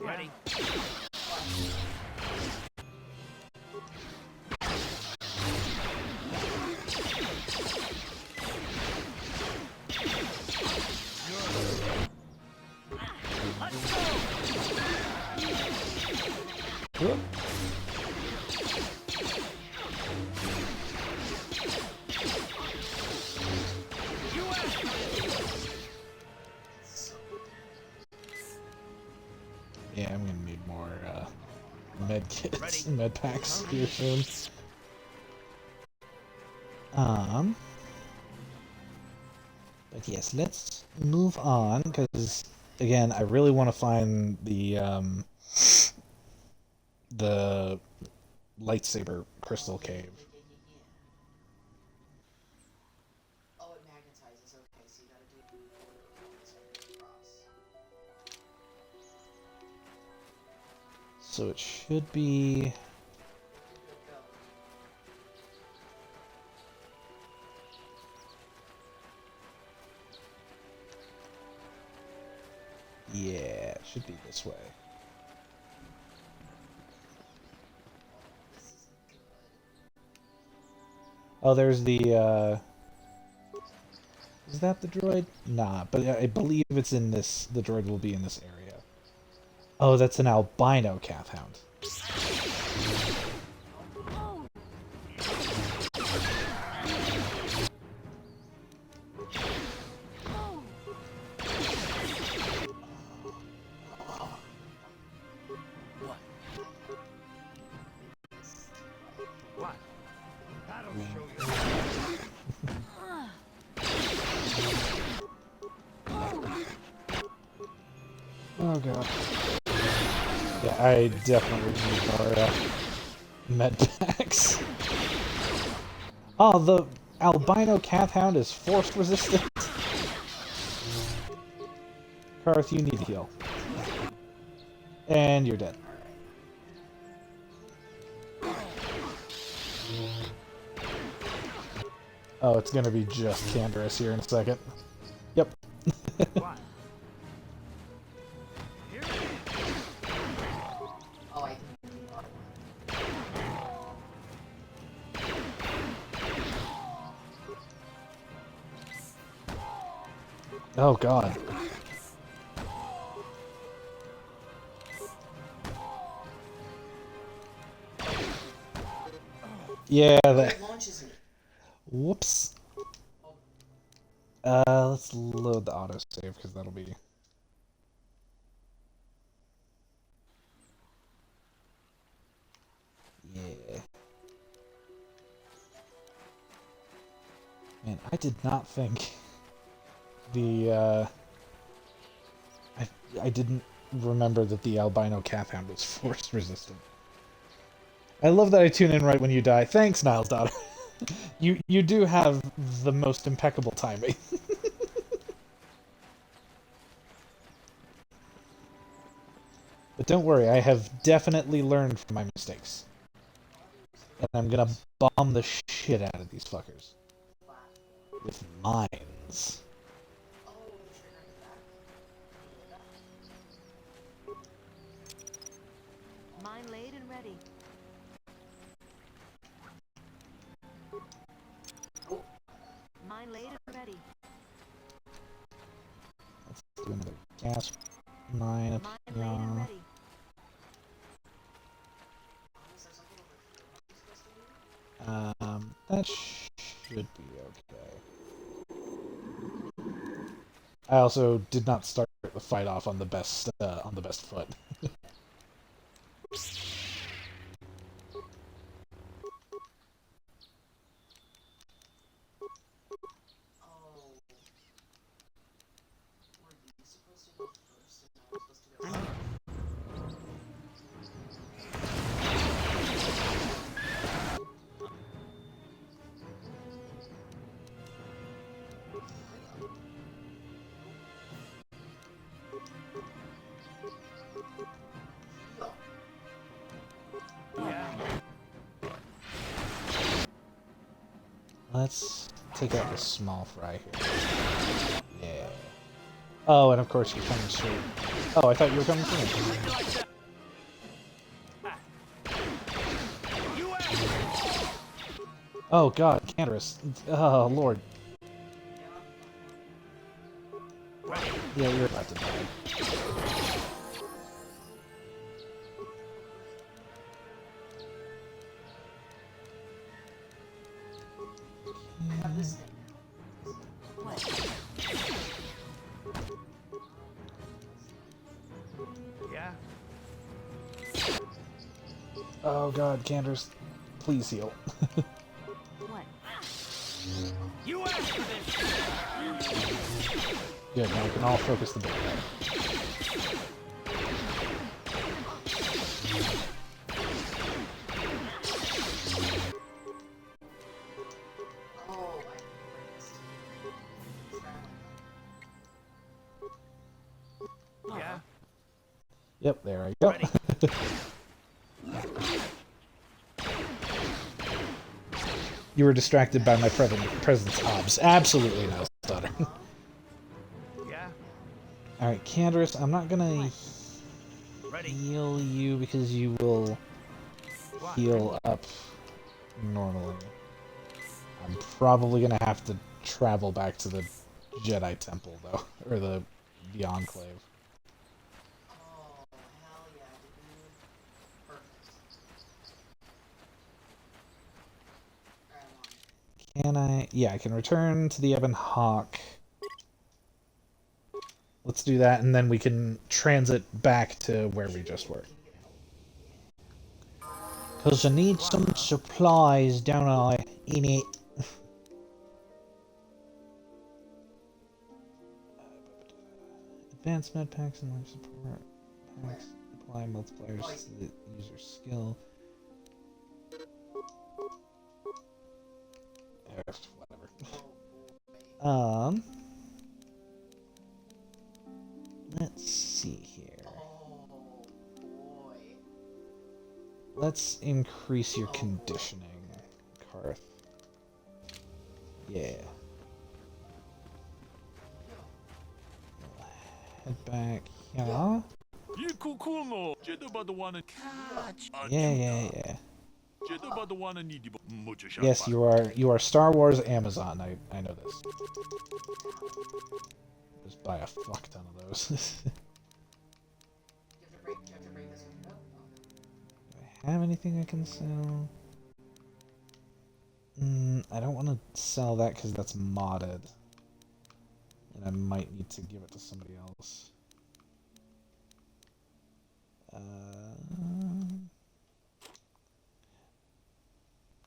Speaker 8: Ready?
Speaker 1: Yep. Yeah, I'm gonna need more med kits, med packs here soon. But yes, let's move on because again, I really want to find the the lightsaber crystal cave.
Speaker 13: Oh, it magnetizes. Okay, so you gotta do it before the cross.
Speaker 1: So it should be... Yeah, it should be this way. Oh, there's the, is that the droid? Nah, but I believe it's in this, the droid will be in this area. Oh, that's an albino Kathhound.
Speaker 4: What? That'll show you.
Speaker 1: Oh god. Yeah, I definitely need our med packs. Oh, the albino Kathhound is force resistant. Karth, you need to heal. And you're dead. Oh, it's gonna be just Canderous here in a second. Yep. Oh god. Yeah, that... Whoops. Let's load the autosave, because that'll be... Yeah. Man, I did not think the, I didn't remember that the albino Kathhound was force resistant. I love that I tune in right when you die. Thanks, Niles Daughter. You do have the most impeccable timing. But don't worry, I have definitely learned from my mistakes. And I'm gonna bomb the shit out of these fuckers. With mines.
Speaker 14: Mine laid and ready. Mine laid and ready.
Speaker 1: Let's do another gas mine up here. That should be okay. I also did not start the fight off on the best foot. Let's take out this small fry here. Yeah. Oh, and of course you're coming straight. Oh, I thought you were coming for me. Oh god, Canderous. Oh lord. Yeah, you're about to die.
Speaker 4: Yeah?
Speaker 1: Oh god, Canderous. Please heal.
Speaker 14: What?
Speaker 8: You asked for this!
Speaker 1: Good, now we can all focus the big guy. Yep, there I go. You were distracted by my presence, Hobbs. Absolutely no stutter.
Speaker 8: Yeah?
Speaker 1: Alright, Canderous, I'm not gonna heal you because you will heal up normally. I'm probably gonna have to travel back to the Jedi Temple, though. Or the Enclave.
Speaker 13: Oh, hell yeah, dude. Perfect. Alright, I'm on.
Speaker 1: Can I? Yeah, I can return to the Ebon Hawk. Let's do that, and then we can transit back to where we just were. Because I need some supplies, don't I? In it. Advanced med packs and life support packs apply multipliers to the user's skill. Whatever. Let's see here.
Speaker 13: Oh, boy.
Speaker 1: Let's increase your conditioning, Karth. Yeah. Head back. Yeah. Yeah. Yes, you are Star Wars Amazon. I know this. Just buy a fuck ton of those. Do I have anything I can sell? I don't want to sell that because that's modded. And I might need to give it to somebody else.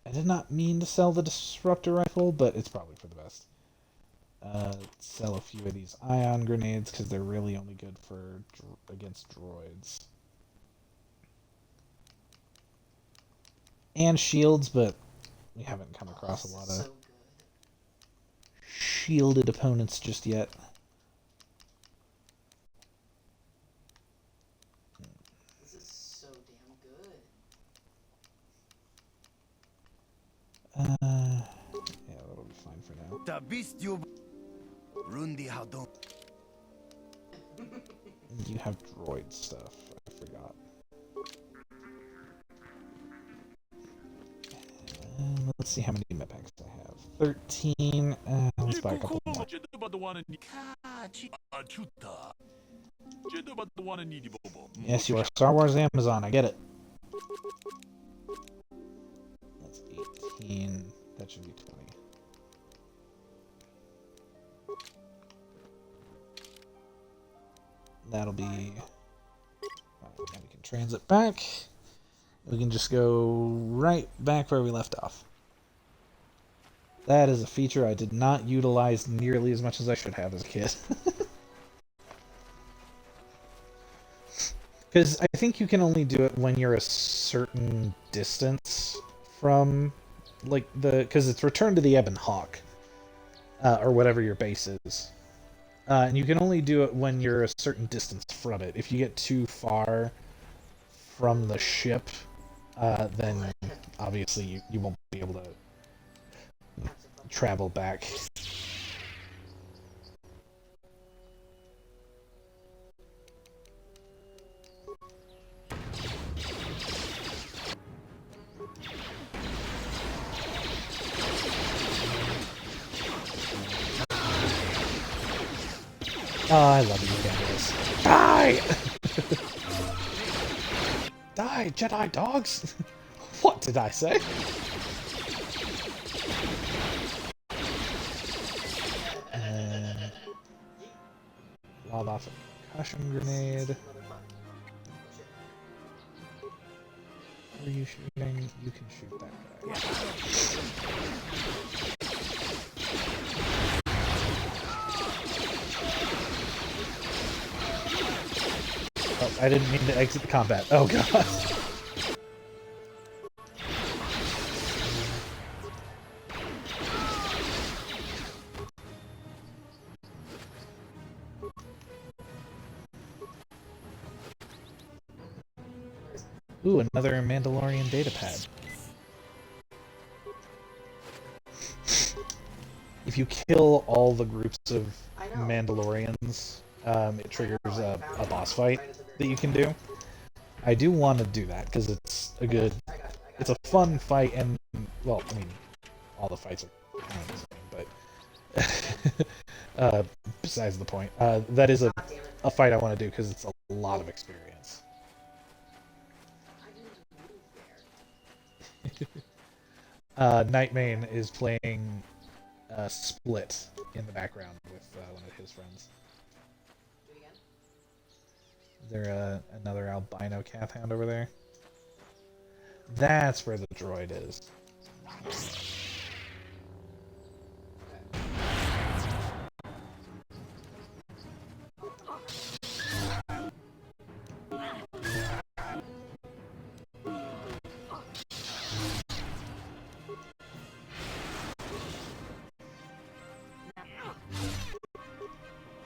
Speaker 1: I did not mean to sell the disruptor rifle, but it's probably for the best. Sell a few of these ion grenades because they're really only good for against droids. And shields, but we haven't come across a lot of shielded opponents just yet.
Speaker 13: This is so damn good.
Speaker 1: Yeah, that'll be fine for now. You have droid stuff. I forgot. Let's see how many med packs I have. 13. Let's buy a couple more. Yes, you are Star Wars Amazon. I get it. That's 18. That should be 20. That'll be... Now we can transit back. We can just go right back where we left off. That is a feature I did not utilize nearly as much as I should have as a kid. Because I think you can only do it when you're a certain distance from, like, because it's returned to the Ebon Hawk. Or whatever your base is. And you can only do it when you're a certain distance from it. If you get too far from the ship, then obviously you won't be able to travel back. Oh, I love you, Canderous. Die! Die, Jedi dogs! What did I say? Lob off a concussion grenade. Who are you shooting? You can shoot that guy. Oh, I didn't mean to exit the combat. Oh god. Ooh, another Mandalorian data pad. If you kill all the groups of Mandalorians, it triggers a boss fight that you can do. I do want to do that because it's a good, it's a fun fight, and well, I mean, all the fights are kind of the same, but besides the point, that is a fight I want to do because it's a lot of experience. Nightmane is playing Split in the background with one of his friends. Is there another albino Cathhound over there? That's where the droid is.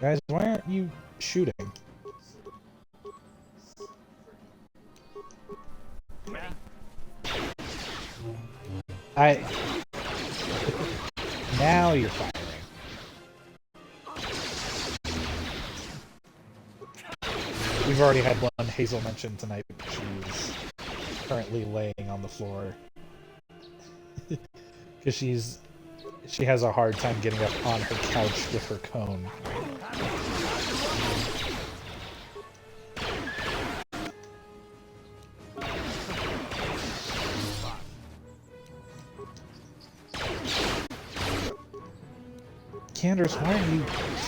Speaker 1: Guys, why aren't you shooting? Now you're firing. We've already had one Hazel mention tonight. She's currently laying on the floor. Because she has a hard time getting up on her couch with her cone. Candace, why are you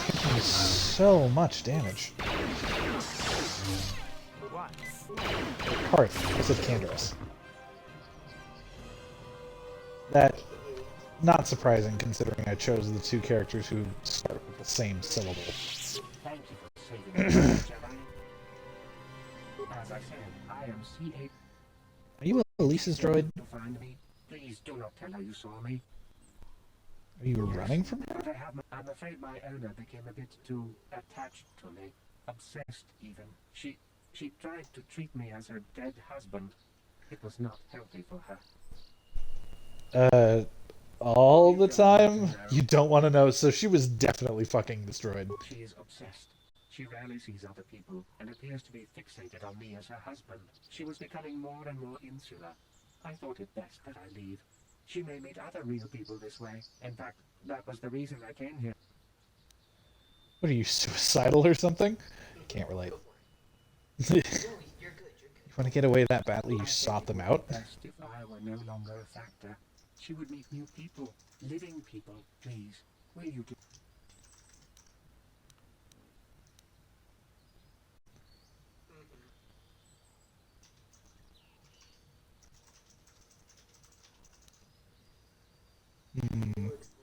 Speaker 1: taking so much damage? Hearth, I said Candace. That, not surprising considering I chose the two characters who start with the same syllable.
Speaker 11: Thank you for saving me, Jedi. As I said, I am C8.
Speaker 1: Are you Elise's droid?
Speaker 11: To find me. Please do not tell her you saw me.
Speaker 1: Are you running from her?
Speaker 11: But I'm afraid my owner became a bit too attached to me. Obsessed, even. She tried to treat me as her dead husband. It was not healthy for her.
Speaker 1: All the time? You don't want to know, so she was definitely fucking this droid.
Speaker 11: She is obsessed. She rarely sees other people, and appears to be fixated on me as her husband. She was becoming more and more insular. I thought it best that I leave. She may meet other real people this way. In fact, that was the reason I came here.
Speaker 1: What are you, suicidal or something? Can't relate. You want to get away that badly, you sought them out?
Speaker 11: Best if I were no longer a factor. She would meet new people, living people. Please, will you do?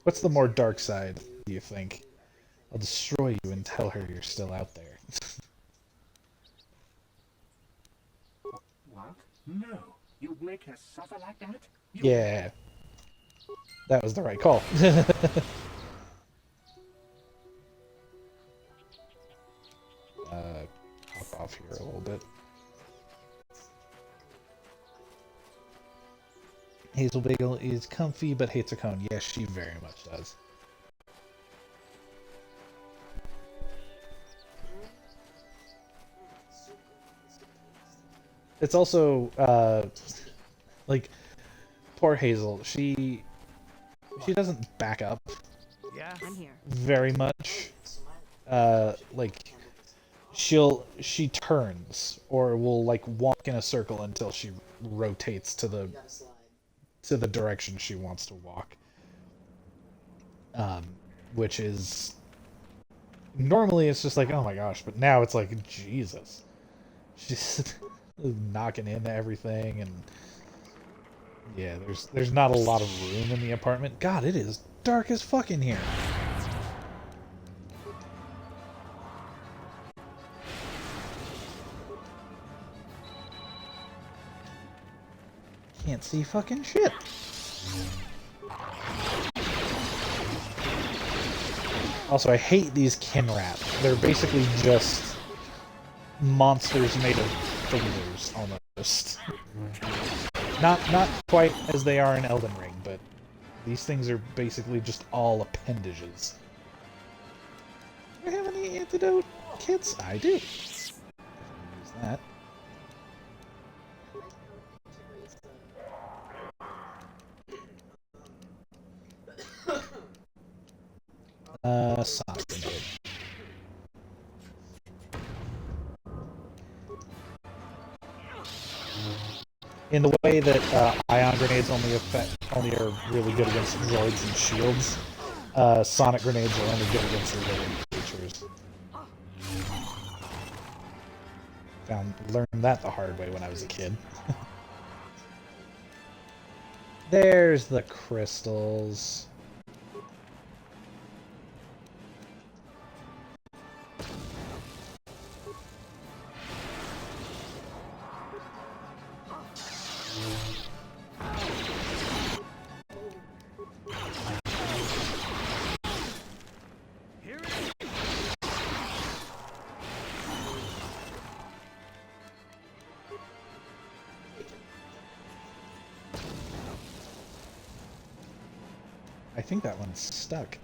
Speaker 1: What's the more dark side, do you think? I'll destroy you and tell her you're still out there.
Speaker 11: What? No. You'd make her suffer like that?
Speaker 1: Yeah. That was the right call. Hop off here a little bit. Hazel Bagel is comfy but hates a cone. Yes, she very much does. It's also, like, poor Hazel. She doesn't back up.
Speaker 14: Yeah, I'm here.
Speaker 1: Very much. Like, she turns, or will, like, walk in a circle until she rotates to the direction she wants to walk. Which is, normally it's just like, oh my gosh, but now it's like, Jesus. She's knocking into everything, and yeah, there's not a lot of room in the apartment. God, it is dark as fuck in here. Can't see fucking shit. Also, I hate these Kinrap. They're basically just monsters made of fingers, almost. just not quite as they are in Elden Ring, but these things are basically just all appendages. Do I have any antidote kits? I do. Use that. Sonic Grenade. In the way that ion grenades only are really good against droids and shields, sonic grenades are only good against the living creatures. Learned that the hard way when I was a kid. There's the crystals. I think that one's stuck.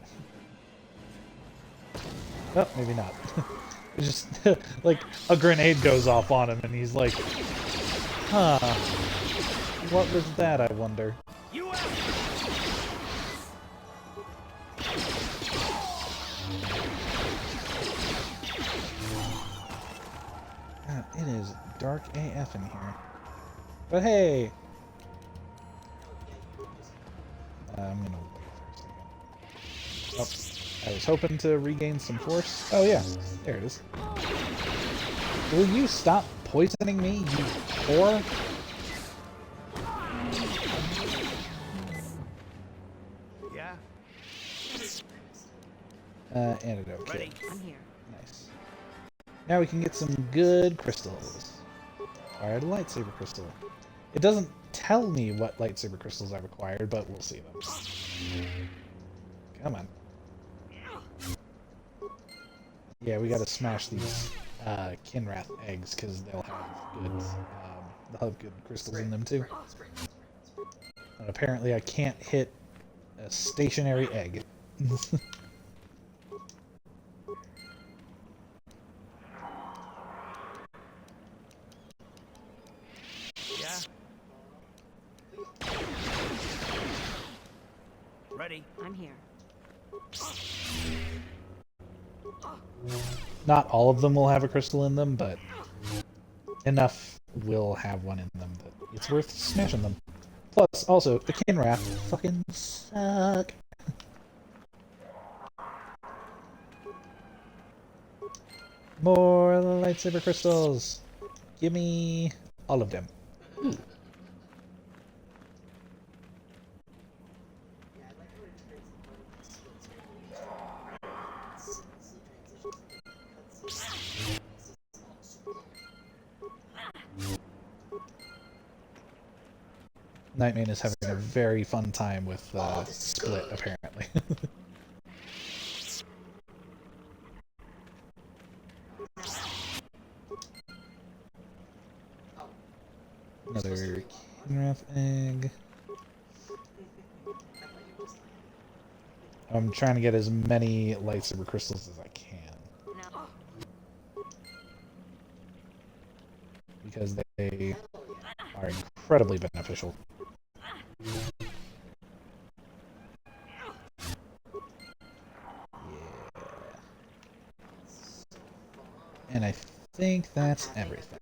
Speaker 1: Oh, maybe not. It's just like a grenade goes off on him and he's like, huh, what was that, I wonder? God, it is dark AF in here. But hey! I'm gonna wait for a second. Oh, I was hoping to regain some force. Oh yeah, there it is. Will you stop poisoning me, you whore?
Speaker 8: Yeah?
Speaker 1: Antidote kit.
Speaker 14: I'm here.
Speaker 1: Nice. Now we can get some good crystals. Acquired a lightsaber crystal. It doesn't tell me what lightsaber crystals I've acquired, but we'll see them. Come on. Yeah, we gotta smash these Kinrath eggs because they'll have good crystals in them too. And apparently I can't hit a stationary egg.
Speaker 8: Yeah? Ready?
Speaker 14: I'm here.
Speaker 1: Not all of them will have a crystal in them, but enough will have one in them that it's worth smashing them. Plus, also, the Kinrath fucking suck. More lightsaber crystals. Give me all of them. Ooh. Nightmane is having a very fun time with Split, apparently. Another Kinrath egg. I'm trying to get as many lightsaber crystals as I can. Because they are incredibly beneficial. And I think that's everything.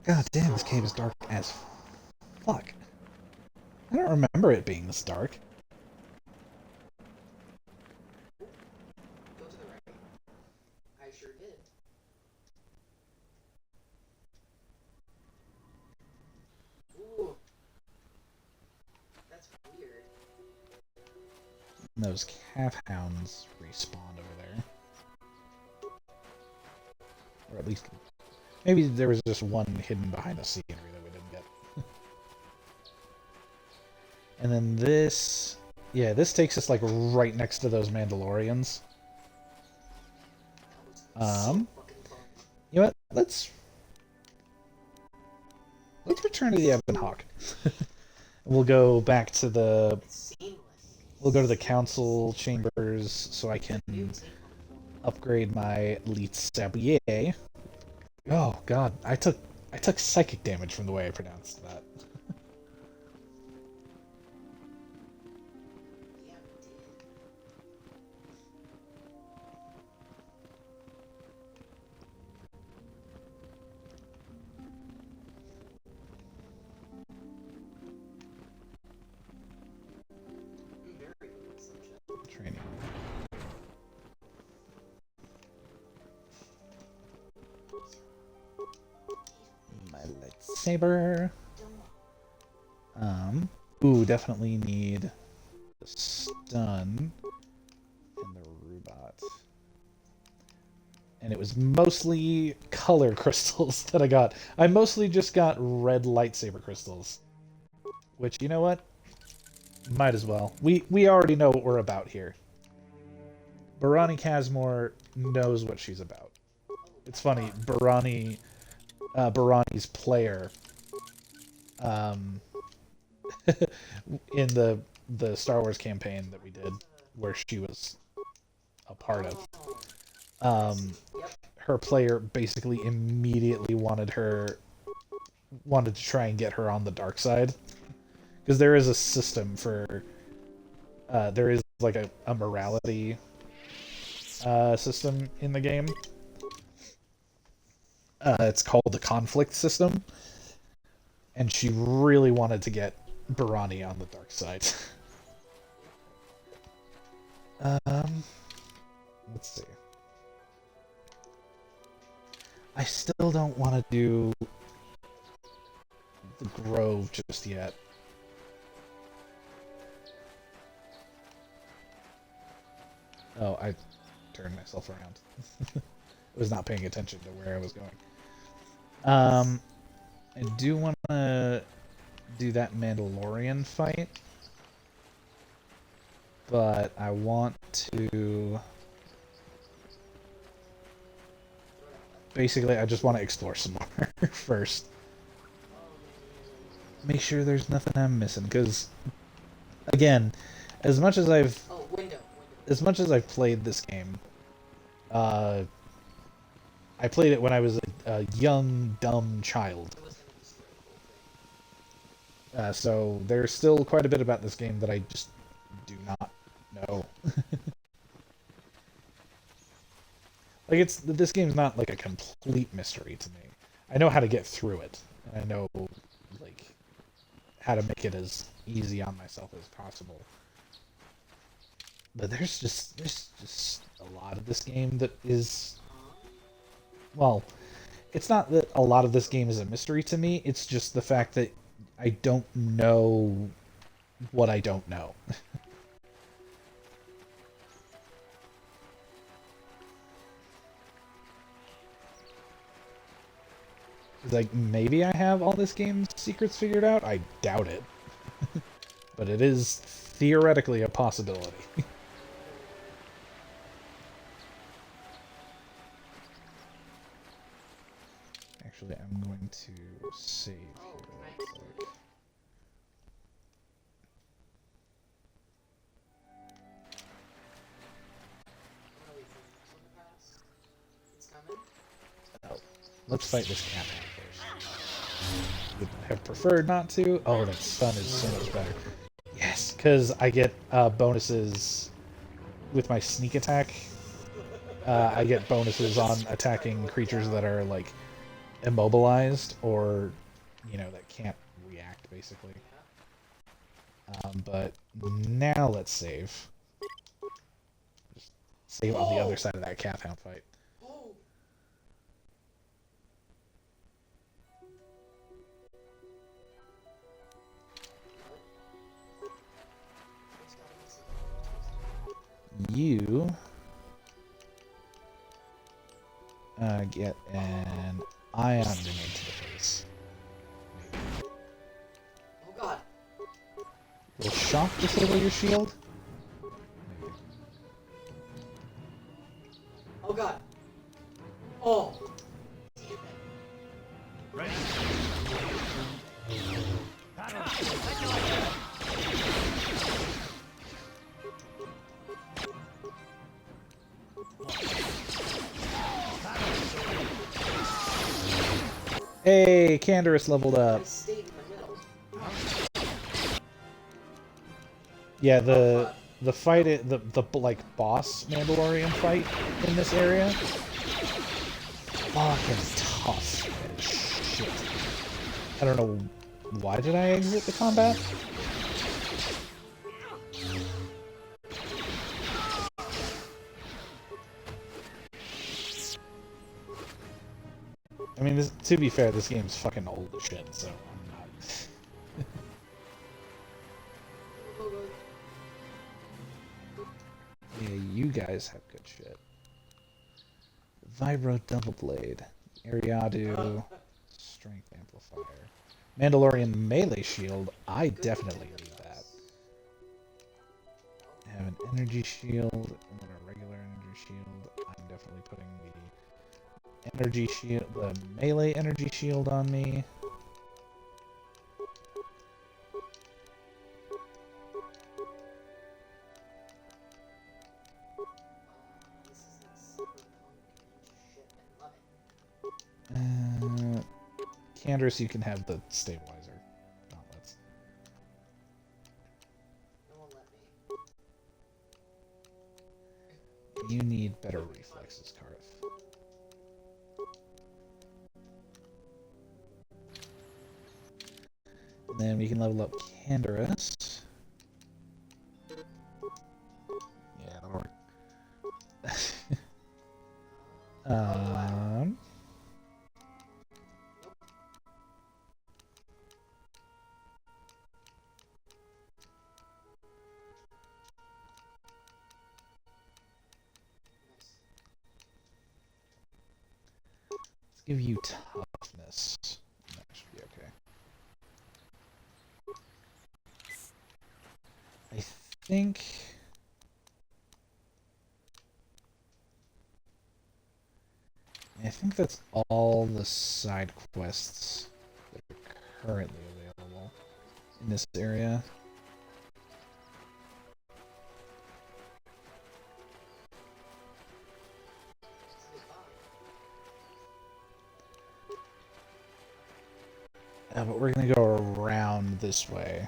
Speaker 1: God damn, this cave is dark as fuck. I don't remember it being this dark.
Speaker 13: Go to the right. I sure did. Ooh. That's weird.
Speaker 1: And those calf hounds respawned over there. Or at least... maybe there was just one hidden behind the scenery that we didn't get. And then this Yeah, this takes us like right next to those Mandalorians. You know what? Let's return to the Ebon Hawk. We'll go back to the council chambers so I can upgrade my Elite Sablier. Oh god, I took psychic damage from the way I pronounced that. Training. My lightsaber. Ooh, definitely need the stun and the robot. And it was mostly color crystals that I got. I mostly just got red lightsaber crystals. Which, you know what? Might as well. We already know what we're about here. Barani Kazmor knows what she's about. It's funny, Barani's player, in the Star Wars campaign that we did, where she was a part of, her player basically immediately wanted to try and get her on the dark side. Because there is a system for, there is like a morality system in the game. It's called the conflict system. And she really wanted to get Barani on the dark side. Let's see. I still don't want to do the Grove just yet. Oh, I turned myself around. I was not paying attention to where I was going. I do want to do that Mandalorian fight. But I want to... Basically, I just want to explore some more first. Make sure there's nothing I'm missing, because, again, as much as I've played this game, I played it when I was a young, dumb child. So there's still quite a bit about this game that I just do not know. Like, this game's not like a complete mystery to me. I know how to get through it. And I know, like, how to make it as easy on myself as possible. But there's just a lot of this game that is... Well, it's not that a lot of this game is a mystery to me, it's just the fact that I don't know what I don't know. Like, maybe I have all this game's secrets figured out? I doubt it. But it is theoretically a possibility. Actually, I'm going to save here real quick. Oh, let's fight this cat first. Would have preferred not to. Oh, that stun is so much better. Yes, because I get bonuses with my sneak attack. I get bonuses on attacking creatures that are, like, immobilized or, you know, that can't react, basically. But now let's save. Just save on the other side of that cat hound fight. You get an ion grenade to the face.
Speaker 13: Oh god.
Speaker 1: Will shock disable your shield? Hey, Canderous leveled up.
Speaker 13: I stayed in the middle.
Speaker 1: Yeah, the fight, the like boss Mandalorian fight in this area, fucking tough as shit. I don't know why did I exit the combat. I mean, to be fair, this game's fucking old as shit, so I'm not. Yeah, you guys have good shit. Vibro Double Blade, Ariadu, Strength Amplifier, Mandalorian Melee Shield. I definitely need that. I have an Energy Shield and then a regular Energy Shield. I'm definitely putting the Energy Shield, the Melee Energy Shield on me. Canderous, you can have the stabilizer gauntlets.
Speaker 13: It won't let me.
Speaker 1: You need better reflexes, Karth. And then we can level up Canderous. Yeah, that'll work. Let's give you toughness. That should be okay. I think that's all the side quests that are currently available in this area. But we're gonna go around this way.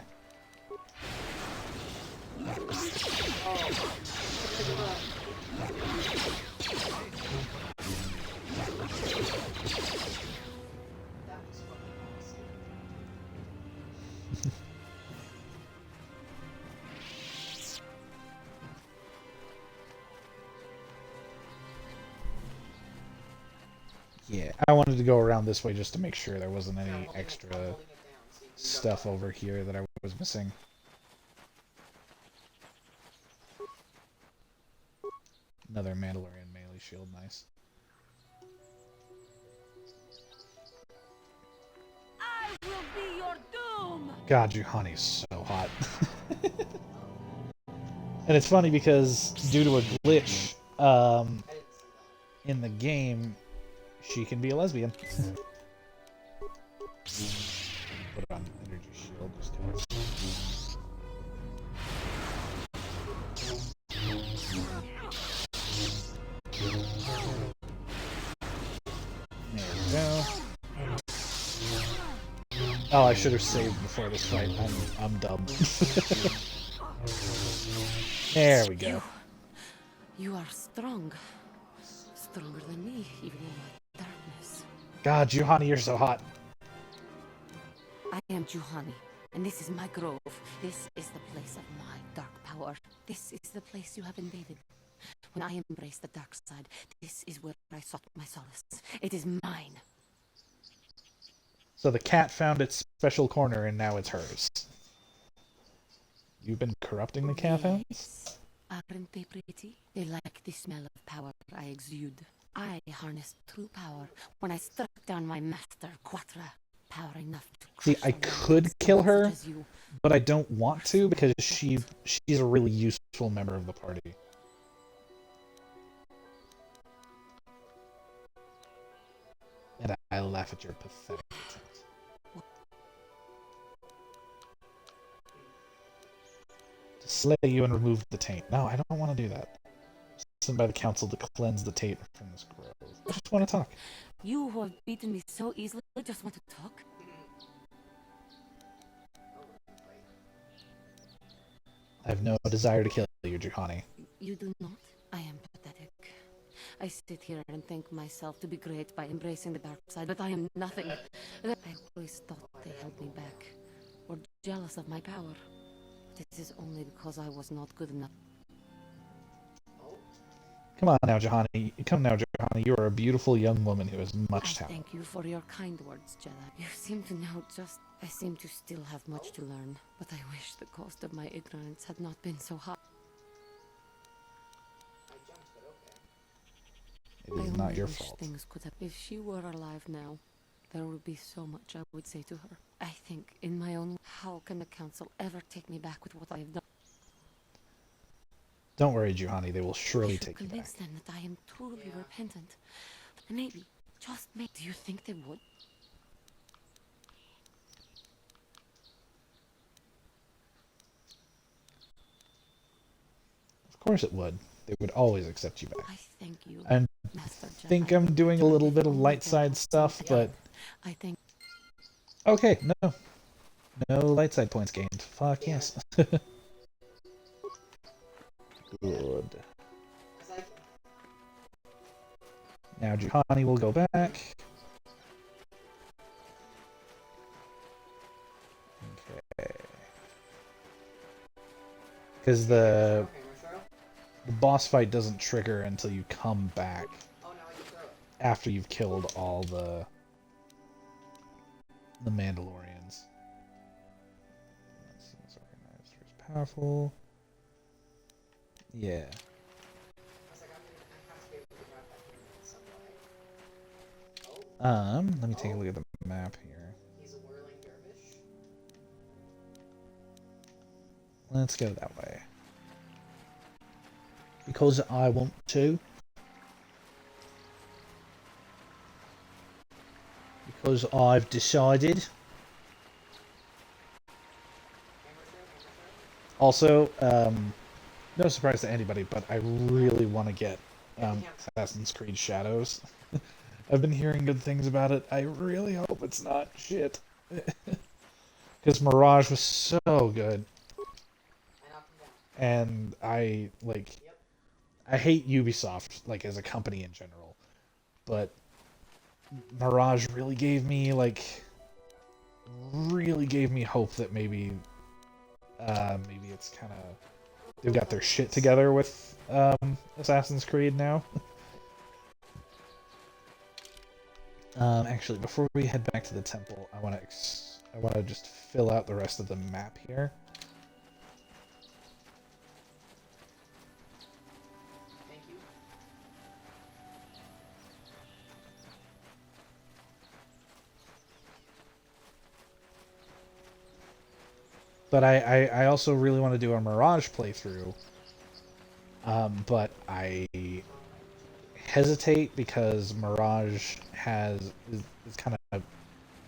Speaker 1: Yeah, I wanted to go around this way just to make sure there wasn't any extra stuff over here that I was missing. Another Mandalorian melee shield, nice.
Speaker 3: I will be your doom.
Speaker 1: God, Juhani's so hot. And it's funny because due to a glitch in the game, she can be a lesbian. Put on energy shield just cause. There we go. Oh, I should have saved before this fight. I'm dumb. There we go.
Speaker 15: You are strong. Stronger than me, even in my darkness.
Speaker 1: God, Juhani, you're so hot.
Speaker 15: I am Juhani, and this is my grove. This is the place of my dark power. This is the place you have invaded. When I embraced the dark side, this is where I sought my solace. It is mine.
Speaker 1: So the cat found its special corner, and now it's hers. You've been corrupting the cat hounds?
Speaker 15: Yes. Aren't they pretty? They like the smell of power I exude. I harnessed true power when I struck down my master, Quatra. Power enough to
Speaker 1: See, I could kill her, but I don't want to because she's a really useful member of the party. And I laugh at your pathetic attempt. To slay you and remove the taint. No, I don't want to do that. sent by the council to cleanse the Tate from this grove. I just want to talk.
Speaker 15: You who have beaten me so easily just want to talk?
Speaker 1: I have no desire to kill you, Juhani.
Speaker 15: You do not? I am pathetic. I sit here and think myself to be great by embracing the dark side, but I am nothing. I always thought they held me back, or jealous of my power. This is only because I was not good enough.
Speaker 1: Come on now, Juhani. You are a beautiful young woman who has much talent.
Speaker 15: Thank you for your kind words, Jedi. You seem to know just... I seem to still have much to learn, but I wish the cost of my ignorance had not been so high.
Speaker 1: It is not your fault.
Speaker 15: Things could have... If she were alive now, there would be so much I would say to her. I think, in my own... How can the council ever take me back with what I have done?
Speaker 1: Don't worry, Juhani. They will surely take you back.
Speaker 15: Convince them that I am truly repentant. Maybe, just maybe. Do you think they would?
Speaker 1: Of course it would. They would always accept you back.
Speaker 15: I thank you,
Speaker 1: I
Speaker 15: Master Jedi.
Speaker 1: think I'm doing a little bit of light side stuff, but...
Speaker 15: I think...
Speaker 1: Okay, no. No light side points gained. Fuck yes. Good. Now Juhani will go back. Okay. Because the boss fight doesn't trigger until you come back after you've killed all the Mandalorians. Seems organized, powerful. Yeah. Let me take a look at the map here. Let's go that way. Because I want to. Because I've decided. Also, no surprise to anybody, but I really want to get Assassin's Creed Shadows. I've been hearing good things about it. I really hope it's not shit. Because Mirage was so good. And I hate Ubisoft, like, as a company in general. But Mirage really gave me hope that maybe it's kind of... They've got their shit together with Assassin's Creed now. Actually, before we head back to the temple, I want to just fill out the rest of the map here.
Speaker 13: Thank you.
Speaker 1: But I also really want to do a Mirage playthrough. But I hesitate because Mirage is kind of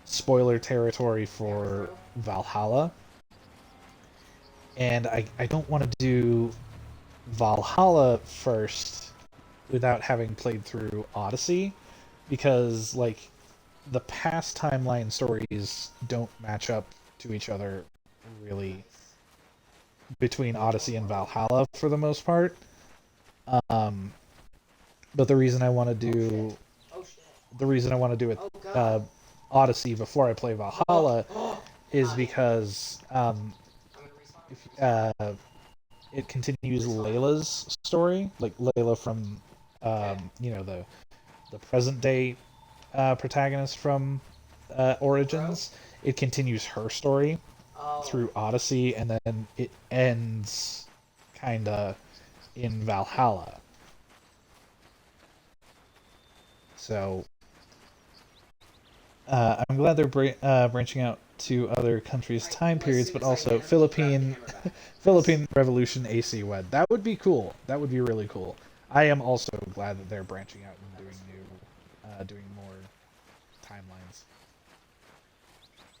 Speaker 1: spoiler territory for Valhalla. And I don't want to do Valhalla first without having played through Odyssey, because like the past timeline stories don't match up to each other really between Odyssey and Valhalla for the most part. But the reason I want to do it Odyssey before I play Valhalla is because it continues Layla's story, like Layla from the present day protagonist from Origins. It continues her story through Odyssey, and then it ends kinda in Valhalla. So I'm glad they're branching out to other countries' time periods, but also Philippine Revolution AC WED. That would be cool. That would be really cool. I am also glad that they're branching out and doing more timelines.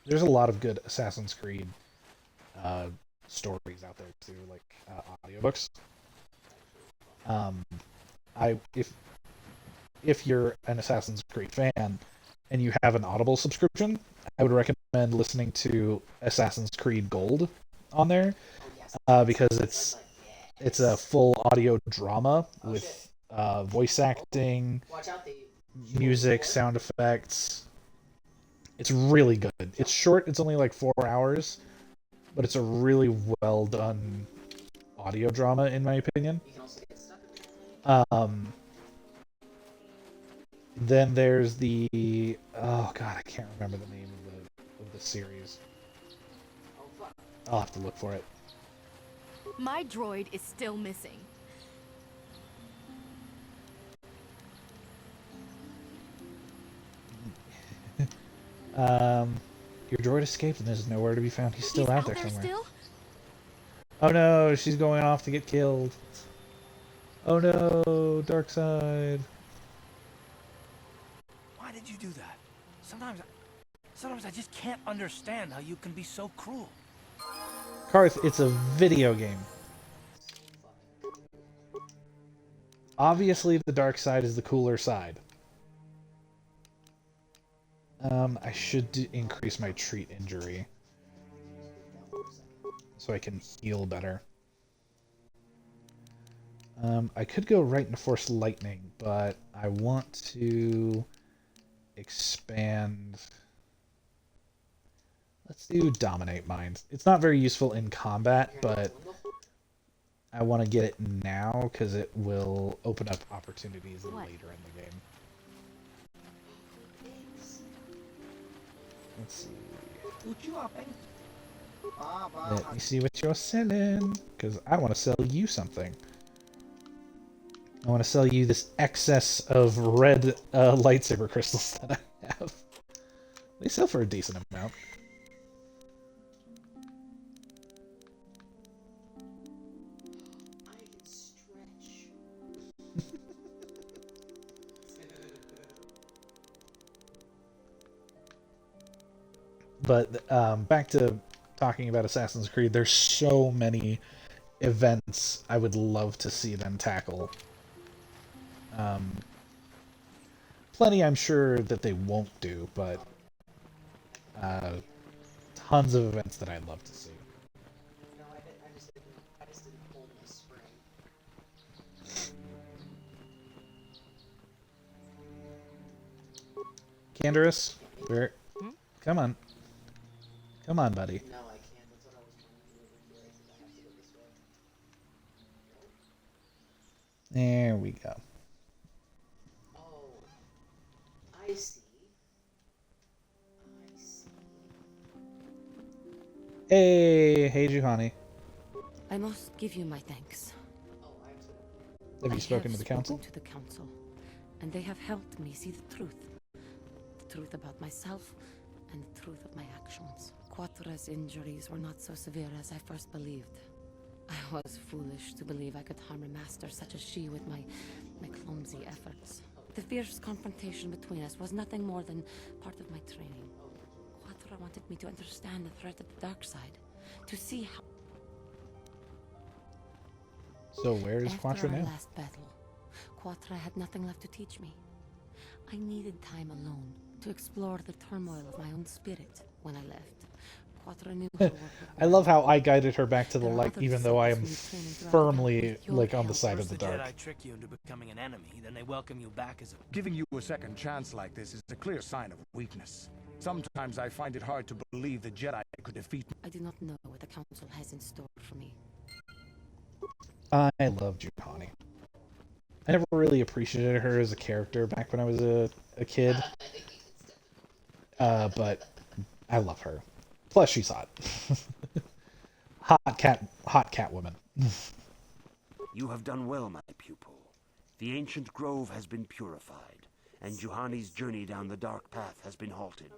Speaker 1: There's a lot of good Assassin's Creed stories out there too, like audiobooks. if you're an Assassin's Creed fan and you have an Audible subscription, I would recommend listening to Assassin's Creed Gold on there, because it's a full audio drama with voice acting, music, sound effects. It's really good. It's short. It's only like 4 hours, but it's a really well done audio drama, in my opinion. Then there's the oh god, I can't remember the name of the series. I'll have to look for it.
Speaker 9: My droid is still missing.
Speaker 1: Your droid escaped and there's nowhere to be found. He's still out there somewhere.
Speaker 9: Still?
Speaker 1: Oh no, she's going off to get killed. Oh no, dark side.
Speaker 8: Why did you do that? Sometimes I just can't understand how you can be so cruel.
Speaker 1: Karth, it's a video game. Obviously, the dark side is the cooler side. I should increase my treat injury so I can heal better. I could go right into Force Lightning, but I want to expand. Let's do Dominate Mind. It's not very useful in combat, but I want to get it now because it will open up opportunities later in the game. Let's see. Let me see what you're selling, because I want to sell you something. I want to sell you this excess of red lightsaber crystals that I have. They sell for a decent amount. But back to talking about Assassin's Creed, there's so many events I would love to see them tackle. Plenty I'm sure that they won't do, but tons of events that I'd love to see. Canderous, where? Come on. Come on, buddy.
Speaker 13: No, I can't. That's what I was trying to do over here. I think I have to go this way.
Speaker 1: There we go.
Speaker 13: Oh, I see. I see.
Speaker 1: Hey, Juhani.
Speaker 15: I must give you my thanks.
Speaker 1: Have you spoken to the council?
Speaker 15: To the council, and they have helped me see the truth about myself and the truth of my actions. Quatra's injuries were not so severe as I first believed. I was foolish to believe I could harm a master such as she with my clumsy efforts. The fierce confrontation between us was nothing more than part of my training. Quatra wanted me to understand the threat of the dark side, to see how...
Speaker 1: So where is Quatra now?
Speaker 15: After our last battle, Quatra had nothing left to teach me. I needed time alone to explore the turmoil of my own spirit when I left. Quatra knew her work.
Speaker 1: I love how I guided her back to the light, even though I am firmly on the side of the dark.
Speaker 8: Jedi trick you into becoming an enemy, then they welcome you back as a...
Speaker 4: Giving you a second chance like this is a clear sign of weakness. Sometimes I find it hard to believe the Jedi could defeat me.
Speaker 15: I do not know what the council has in store for me.
Speaker 1: I love Juhani. I never really appreciated her as a character back when I was a kid. But I love her. Plus, she's hot. hot cat woman.
Speaker 16: You have done well, my pupil. The ancient grove has been purified, and Juhani's journey down the dark path has been halted.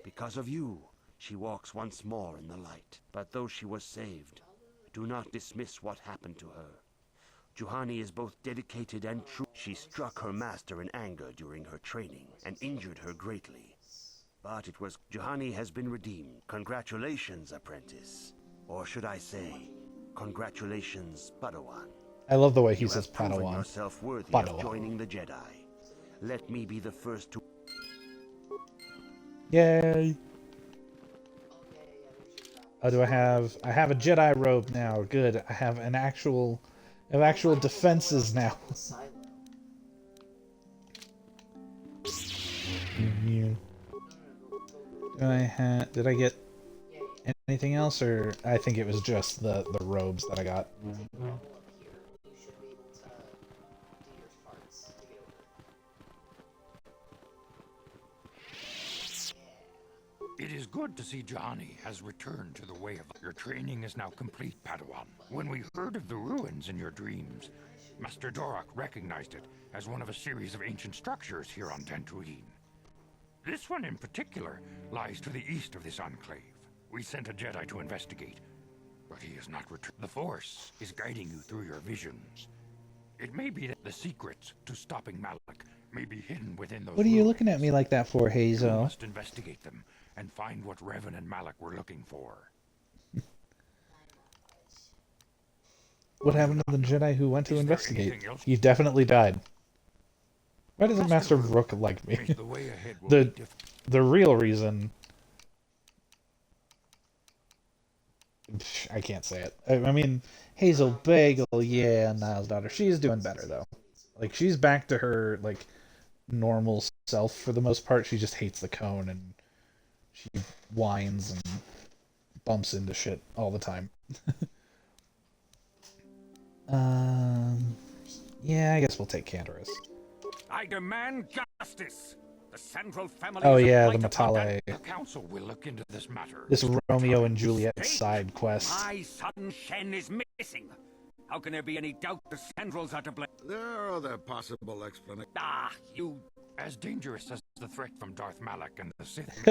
Speaker 16: Because of you, she walks once more in the light. But though she was saved, do not dismiss what happened to her. Juhani is both dedicated and true. She struck her master in anger during her training, and injured her greatly. But it was... Juhani has been redeemed. Congratulations, apprentice. Or should I say, congratulations, Padawan.
Speaker 1: I love the way he
Speaker 16: You
Speaker 1: says
Speaker 16: have proven
Speaker 1: Padawan.
Speaker 16: yourself worthy
Speaker 1: Padawan.
Speaker 16: of joining the Jedi. Let me be the first to...
Speaker 1: Yay! Oh, do I have... I have a Jedi robe now. Good. I have an actual... I have actual defenses now. Did I get anything else, or I think it was just the robes that I got.
Speaker 17: It is good to see Juhani has returned to the way of... Your training is now complete, Padawan. When we heard of the ruins in your dreams, Master Dorak recognized it as one of a series of ancient structures here on Dantooine. This one in particular lies to the east of this enclave. We sent a Jedi to investigate, but he has not returned. The Force is guiding you through your visions. It may be that the secrets to stopping Malak may be hidden within those
Speaker 1: What are you
Speaker 17: ruins.
Speaker 1: looking at me like that for,
Speaker 17: You
Speaker 1: Hazel?
Speaker 17: must investigate them and find what Revan and Malak were looking for.
Speaker 1: What happened to the Jedi who went to
Speaker 17: Is there
Speaker 1: investigate?
Speaker 17: anything else?
Speaker 1: He definitely died. Why doesn't Master Rook like me?
Speaker 17: The way ahead will be different.
Speaker 1: The real reason... I can't say it. I mean, Hazel Bagel, yeah, Niles' daughter. She's doing better, though. Like, she's back to her, like, normal self for the most part. She just hates the cone, and she whines and bumps into shit all the time. Yeah, I guess we'll take Canderous.
Speaker 17: I demand justice. The central family.
Speaker 1: Oh
Speaker 17: is a
Speaker 1: yeah, the
Speaker 17: blight upon
Speaker 1: Matale.
Speaker 17: that. The council will look into this matter.
Speaker 1: This Romeo and Juliet side quest.
Speaker 18: My son Shen is missing. How can there be any doubt the Sandrels are to blame?
Speaker 2: There are other possible explanations.
Speaker 18: Ah, you...
Speaker 17: As dangerous as the threat from Darth Malak and the Sith.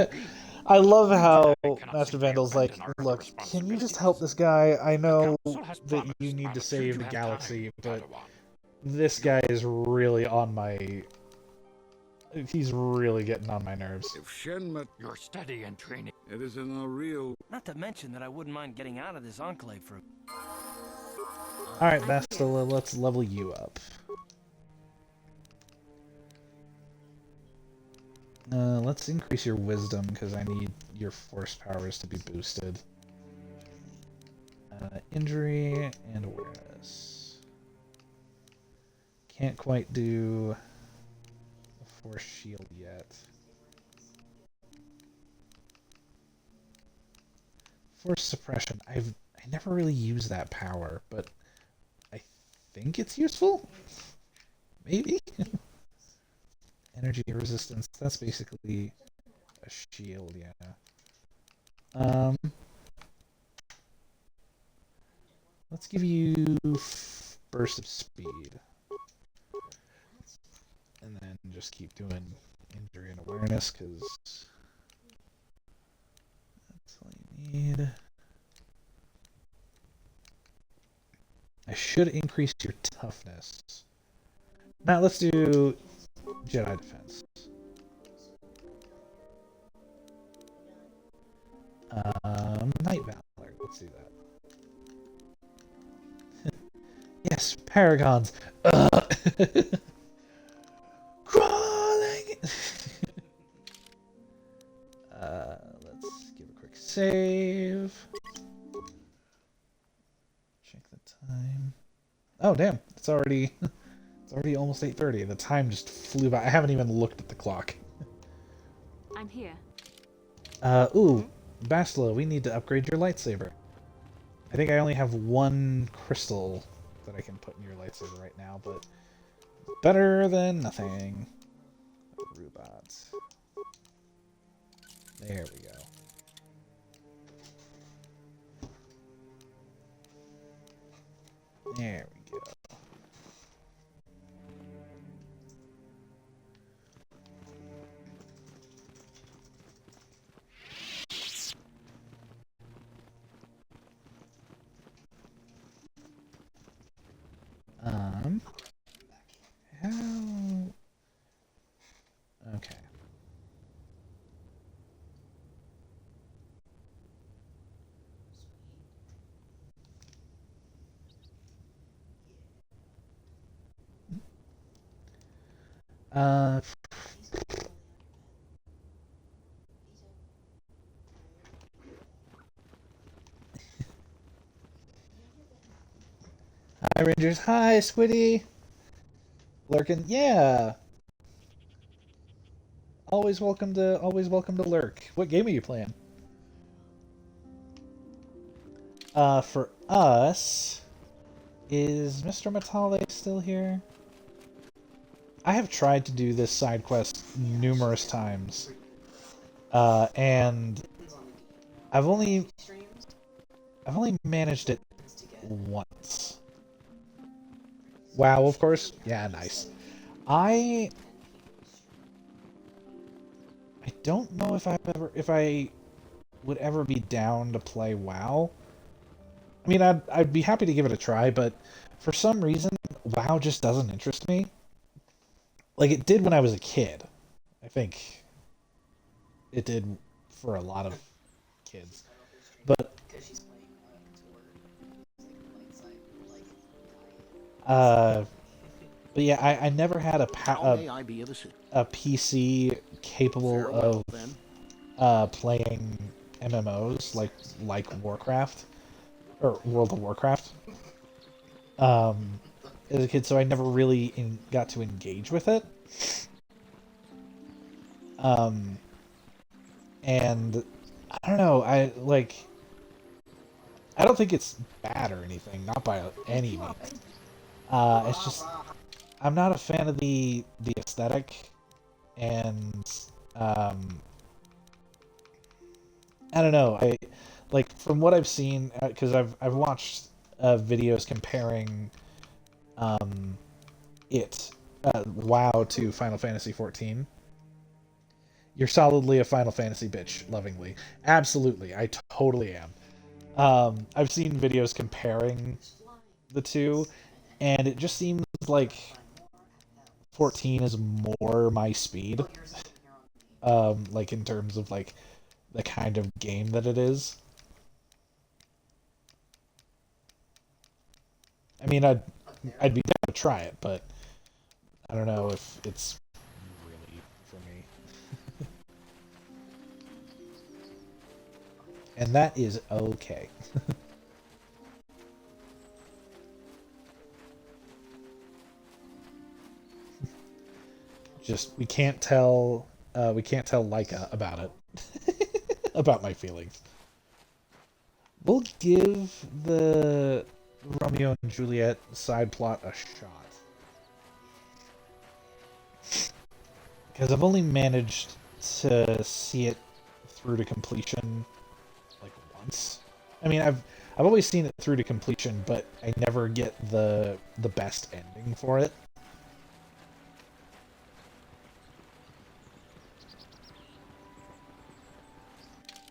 Speaker 1: I love how Master Vandal's like, look, can you just help this guy? I know that you need to save the galaxy, but this guy is really on my... He's really getting on my nerves.
Speaker 2: If Shen met
Speaker 17: your study and training,
Speaker 2: it is in a real...
Speaker 8: Not to mention that I wouldn't mind getting out of this enclave for...
Speaker 1: Alright, Bastila, let's level you up. Let's increase your wisdom, because I need your force powers to be boosted. Injury and awareness. Can't quite do a force shield yet. Force suppression. I never really used that power, but I think it's useful? Maybe? Energy resistance, that's basically a shield, yeah. Let's give you burst of speed. And then just keep doing injury and awareness, because that's all you need. I should increase your toughness. Now let's do Jedi defense. Night Valor. Let's do that. Yes, Paragons. Crawling. Let's give a quick save. Check the time. Oh damn! It's already almost 8:30. The time just flew by. I haven't even looked at the clock.
Speaker 14: I'm here.
Speaker 1: Ooh, Bastila, we need to upgrade your lightsaber. I think I only have one crystal that I can put in your lightsaber right now, but better than nothing. Robots. There we go. There we go. How... Okay. Uh, Hi, Rangers. Hi, Squiddy. Lurkin. Yeah. Always welcome to lurk. What game are you playing? For us, is Mr. Matale still here? I have tried to do this side quest numerous times, and I've only managed it once. WoW, of course. Yeah, nice. I don't know if I would ever be down to play WoW. I mean, I'd be happy to give it a try, but for some reason, WoW just doesn't interest me. Like, it did when I was a kid. I think it did for a lot of kids. But but yeah, I never had a PC capable of playing MMOs like Warcraft or World of Warcraft as a kid, so I never really got to engage with it. And I don't know, I don't think it's bad or anything, not by any means. It's just I'm not a fan of the aesthetic, and I don't know. From what I've seen, because I've watched videos comparing WoW to Final Fantasy XIV. You're solidly a Final Fantasy bitch, lovingly. Absolutely, I totally am. I've seen videos comparing the two, and it just seems like 14 is more my speed. In terms of the kind of game that it is. I mean, I'd be down to try it, but I don't know if it's really for me. And that is okay. Just we can't tell Laika about it. About my feelings. We'll give the Romeo and Juliet side plot a shot. Because I've only managed to see it through to completion once. I mean, I've always seen it through to completion, but I never get the best ending for it.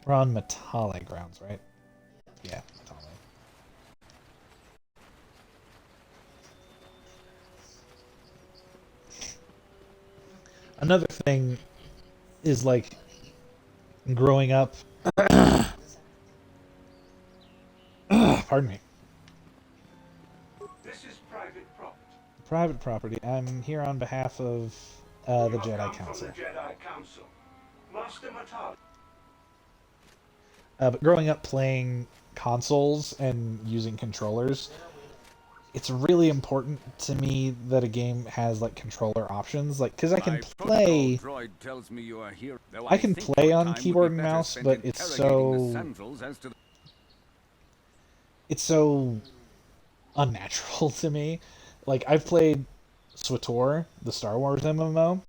Speaker 1: We're on Matale grounds, right? Yeah, Matale. Another thing is growing up. Pardon me.
Speaker 17: This is private property.
Speaker 1: Private property. I'm here on behalf of the Jedi Council.
Speaker 17: The Jedi Council. Master Matale.
Speaker 1: But growing up playing consoles and using controllers, it's really important to me that a game has controller options, because I can play. I can play on keyboard and mouse, but it's so unnatural to me. I've played SWTOR, the Star Wars MMO,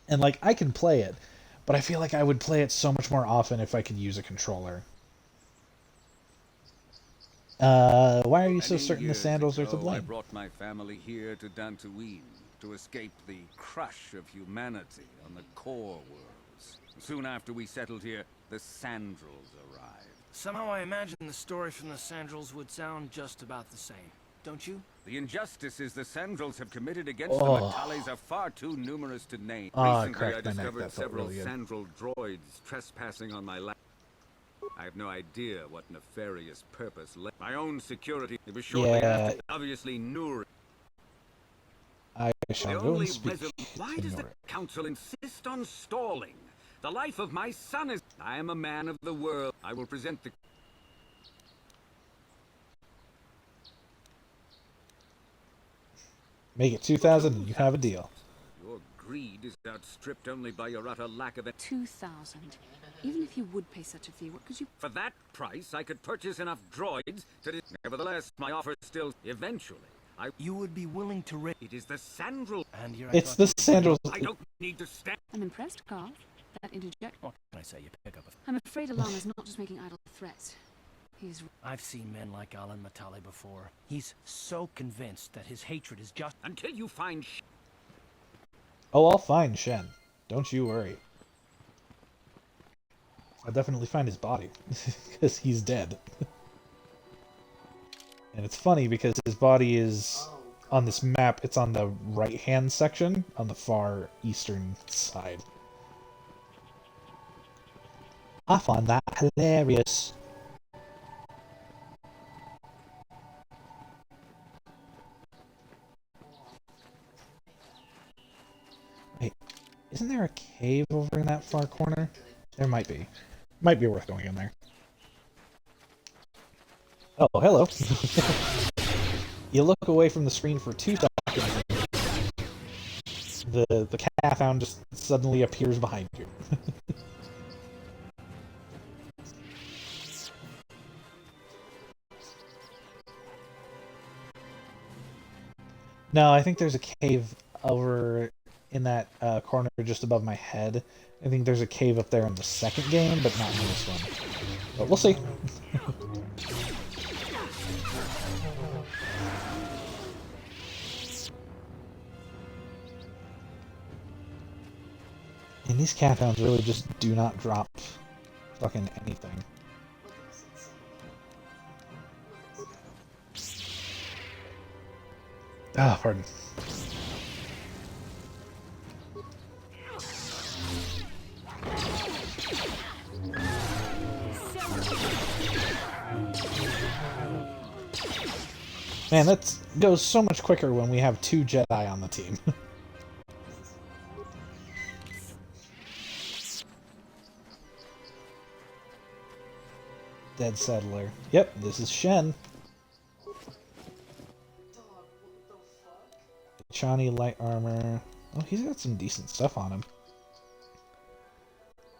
Speaker 1: and I can play it. But I feel like I would play it so much more often if I could use a controller. Why are you so certain the sandals are to blame?
Speaker 18: I brought my family here to Dantooine to escape the crush of humanity on the core worlds. Soon after we settled here, the Sandrels arrived.
Speaker 8: Somehow I imagine the story from the Sandrels would sound just about the same, don't you?
Speaker 18: The injustices the Sandrels have committed against the Matales are far too numerous to name. Recently, I discovered several Sandrel droids trespassing on my land. I have no idea what nefarious purpose led. My own security. It was shortly after, obviously Nuri.
Speaker 1: I shall go and speak.
Speaker 18: Why does the council insist on stalling? The life of my son is... I am a man of the world. I will present the...
Speaker 1: Make it 2,000 and you have a deal.
Speaker 18: Your greed is outstripped only by your utter lack of...
Speaker 14: 2,000. Even if you would pay such a fee, what could you...
Speaker 18: For that price, I could purchase enough droids to... Nevertheless, my offer still... Eventually,
Speaker 8: You would be willing to raise...
Speaker 18: It is the Sandral...
Speaker 8: And you're...
Speaker 1: It's the Sandals.
Speaker 18: I don't need to stand...
Speaker 14: I'm impressed, Carl. That interject...
Speaker 8: What can I say? You pick up a...
Speaker 14: I'm afraid Alan is not just making idle threats. He's...
Speaker 8: I've seen men like Alan Matale before. He's so convinced that his hatred is just...
Speaker 18: Until you find...
Speaker 1: Oh, I'll find Shen. Don't you worry. I'll definitely find his body. Because he's dead. And it's funny because his body is... On this map, it's on the right-hand section, on the far eastern side. I find that hilarious. Wait, isn't there a cave over in that far corner? There might be. Might be worth going in there. Oh, hello. You look away from the screen for 2 seconds. The cat hound just suddenly appears behind you. No, I think there's a cave over in that corner just above my head. I think there's a cave up there in the second game, but not in this one. But we'll see. And these cat hounds really just do not drop fucking anything. Ah, pardon. Man, that goes so much quicker when we have 2 Jedi on the team. Dead Settler. Yep, this is Shen. Chani light armor. Oh, he's got some decent stuff on him.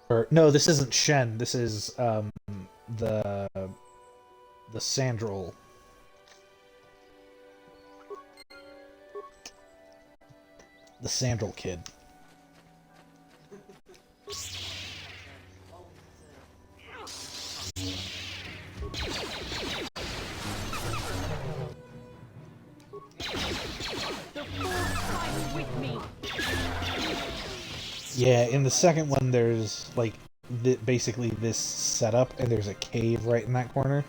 Speaker 1: Or no, this isn't Shen. This is the Sandral. The Sandral kid. Yeah, in the second one there's like basically this setup and there's a cave right in that corner.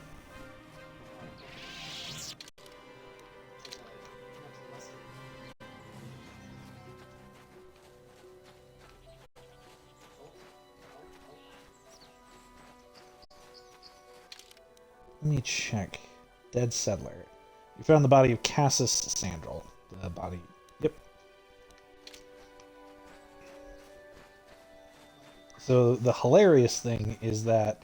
Speaker 1: Let me check. Dead Settler. You found the body of Cassus Sandral. The body... Yep. So the hilarious thing is that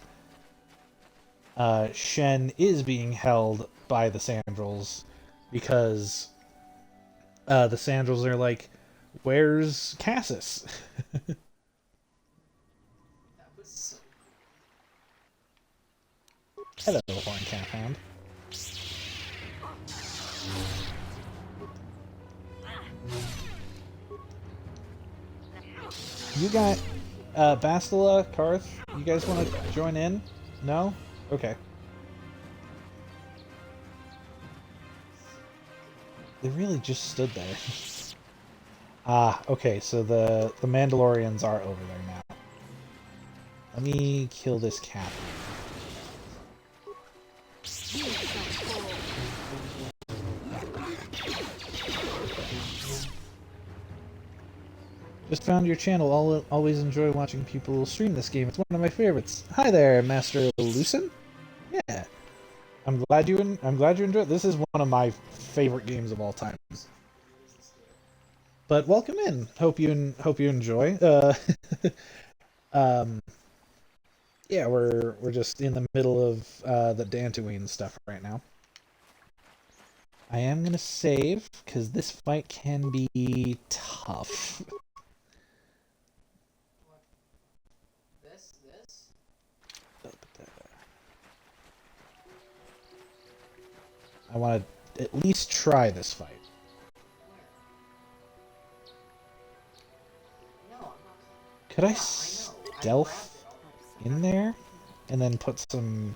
Speaker 1: Shen is being held by the Sandrals because the Sandrals are like, where's Cassus? Hello, Horn Cat Hound. You got Bastila, Karth, you guys want to join in? No? Okay. They really just stood there. Ah, okay, so the Mandalorians are over there now. Let me kill this cat. Just found your channel. Always enjoy watching people stream this game. It's one of my favorites. Hi there, Master Lucen. Yeah, I'm glad you enjoyed. This is one of my favorite games of all time. But welcome in. Hope you enjoy. Yeah, we're just in the middle of the Dantooine stuff right now. I am gonna save because this fight can be tough.
Speaker 13: This?
Speaker 1: I want to at least try this fight. Could I stealth in there and then put some...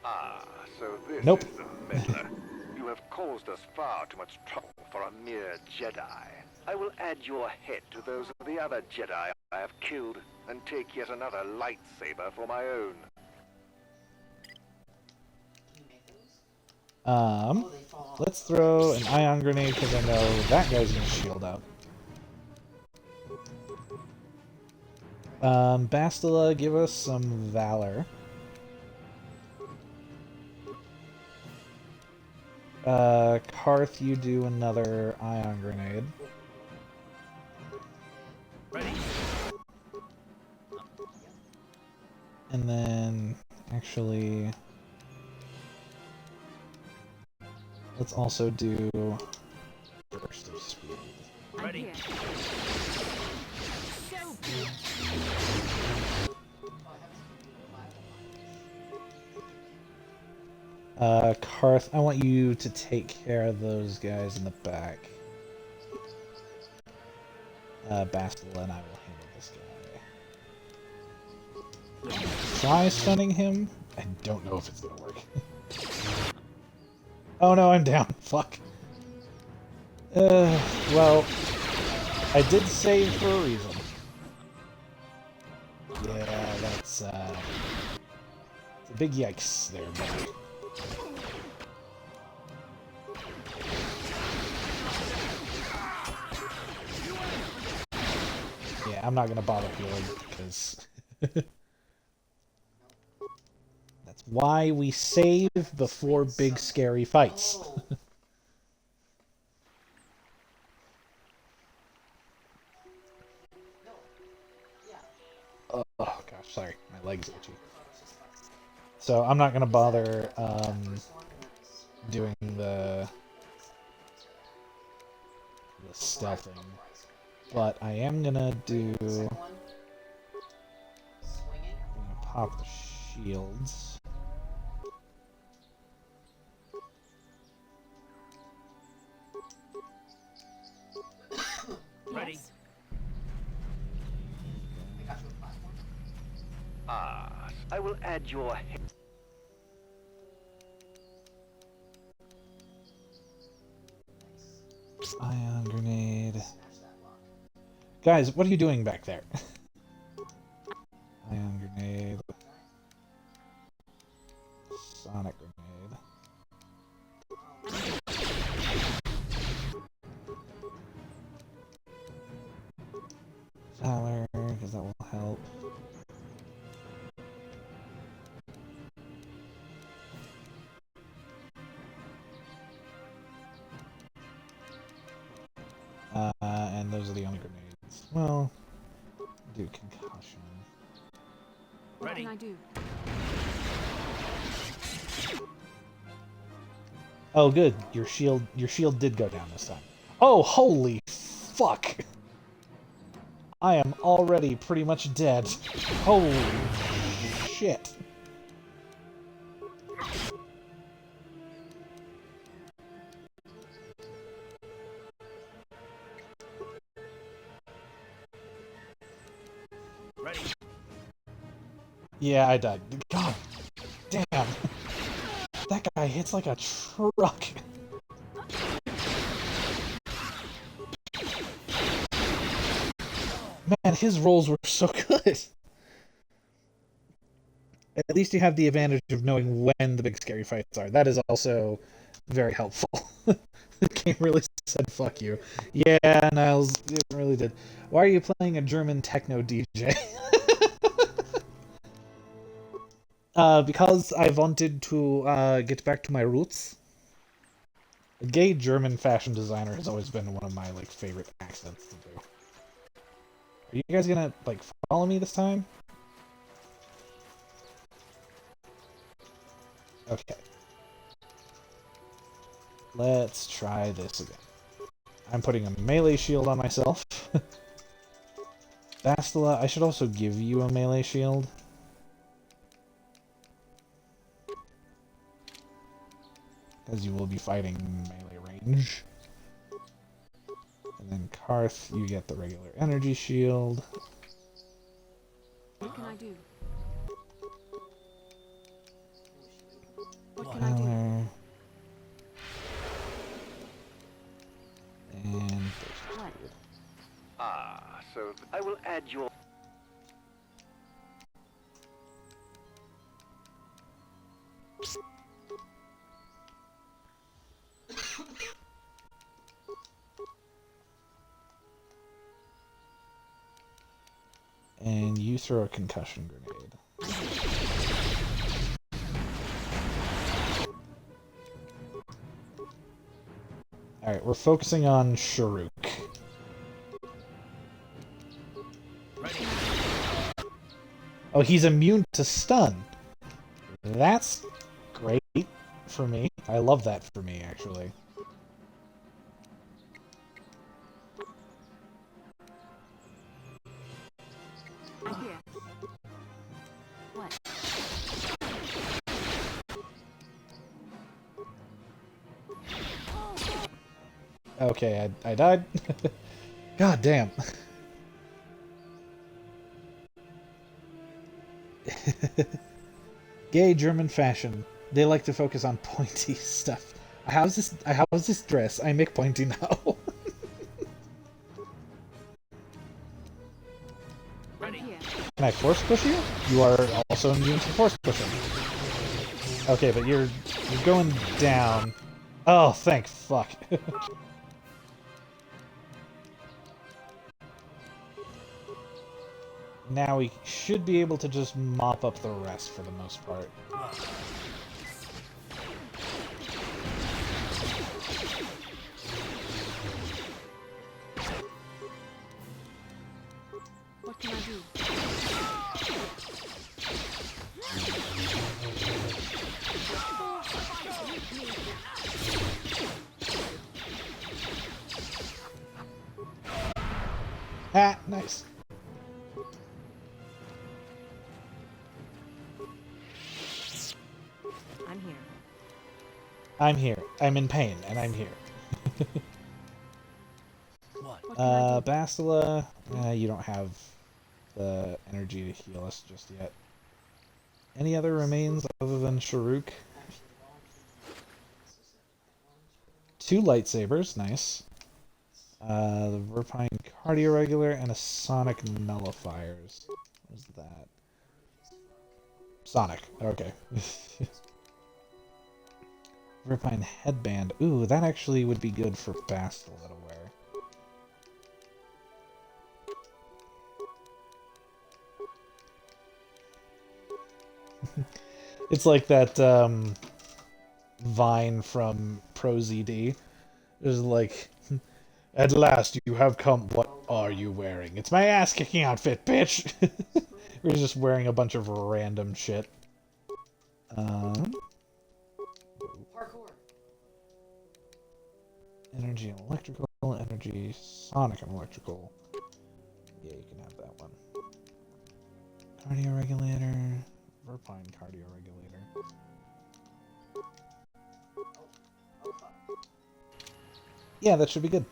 Speaker 19: Ah, so this
Speaker 1: Nope.
Speaker 19: is the meddler. You have caused us far too much trouble for a mere Jedi. I will add your head to those of the other Jedi I have killed, and take yet another lightsaber for my own.
Speaker 1: Let's throw an ion grenade because I know that guy's gonna shield up. Bastila, give us some valor. Karth, you do another ion grenade.
Speaker 8: Ready.
Speaker 1: And then, actually, let's also do burst of speed.
Speaker 8: Ready.
Speaker 1: Karth, I want you to take care of those guys in the back. Bastila and I will handle this guy. Try stunning him? I don't know if it's gonna work. Oh no, I'm down. Fuck. Well, I did save for a reason. Yeah, that's, it's a big yikes there, buddy. Yeah, I'm not gonna bother healing, because... That's why we save before big scary fights. Oh gosh, sorry, my leg's itchy. So I'm not gonna bother doing the stealthing, but I am gonna do. I'm gonna pop the shields.
Speaker 8: Ready.
Speaker 19: Ah, I will add your head.
Speaker 1: Ion grenade. Guys, what are you doing back there? Ion grenade. Sonic grenade. Valor, because that will help. And those are the only grenades. Well, do concussion.
Speaker 14: What can I do?
Speaker 1: Oh, good. Your shield did go down this time. Oh, holy fuck! I am already pretty much dead. Holy shit.
Speaker 8: Ready.
Speaker 1: Yeah, I died. God damn. That guy hits like a truck. Man, his rolls were so good. At least you have the advantage of knowing when the big scary fights are. That is also very helpful. The game really said fuck you. Yeah, Niles, it really did. Why are you playing a German techno DJ? Because I wanted to get back to my roots. A gay German fashion designer has always been one of my like favorite accents to do. Are you guys gonna like follow me this time? Okay. Let's try this again. I'm putting a melee shield on myself. Bastila, I should also give you a melee shield. Because you will be fighting melee range. And then Karth, you get the regular energy shield.
Speaker 14: What can I do? What can
Speaker 1: Valor.
Speaker 14: I do?
Speaker 1: And
Speaker 14: What?
Speaker 19: Ah, so I will add your...
Speaker 1: and you throw a concussion grenade. Alright, we're focusing on Sharuk. Oh, he's immune to stun. That's great for me. I love that for me, actually.
Speaker 14: I'm here. What?
Speaker 1: Okay, I died. God damn. Gay German fashion. They like to focus on pointy stuff. How's this dress? I make pointy now. Can I force push you? You are also immune to force pushing. Okay, but you're going down. Oh, thank fuck. Now we should be able to just mop up the rest for the most part.
Speaker 14: What can I do?
Speaker 1: Ah, nice.
Speaker 5: I'm here.
Speaker 1: I'm here. I'm in pain, and I'm here. Bastila, you don't have the energy to heal us just yet. Any other remains other than Sharuk? 2 lightsabers, nice. The Verpine Cardio Regular and a Sonic Nullifiers. What is that? Sonic, okay. Verpine Headband. Ooh, that actually would be good for Bastila to wear. It's like that vine from ProZD. There's like, at last you have come. What are you wearing? It's my ass-kicking outfit, bitch! We're just wearing a bunch of random shit.
Speaker 13: Parkour.
Speaker 1: Energy and electrical, energy, sonic and electrical. Yeah, you can have that one. Cardio regulator, Verpine cardio regulator. Yeah, that should be good.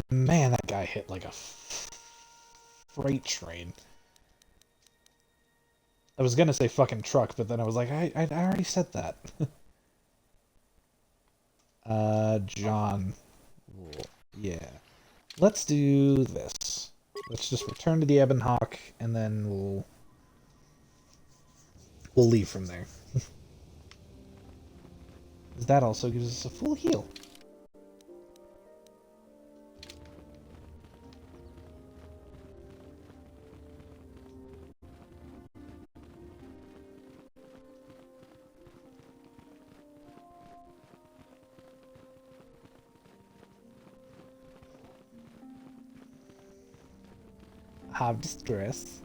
Speaker 1: Man, that guy hit like a freight train. I was gonna say fucking truck, but then I was like, I already said that. John. Yeah. Let's do this. Let's just return to the Ebon Hawk, and then we'll leave from there. That also gives us a full heal. have distress.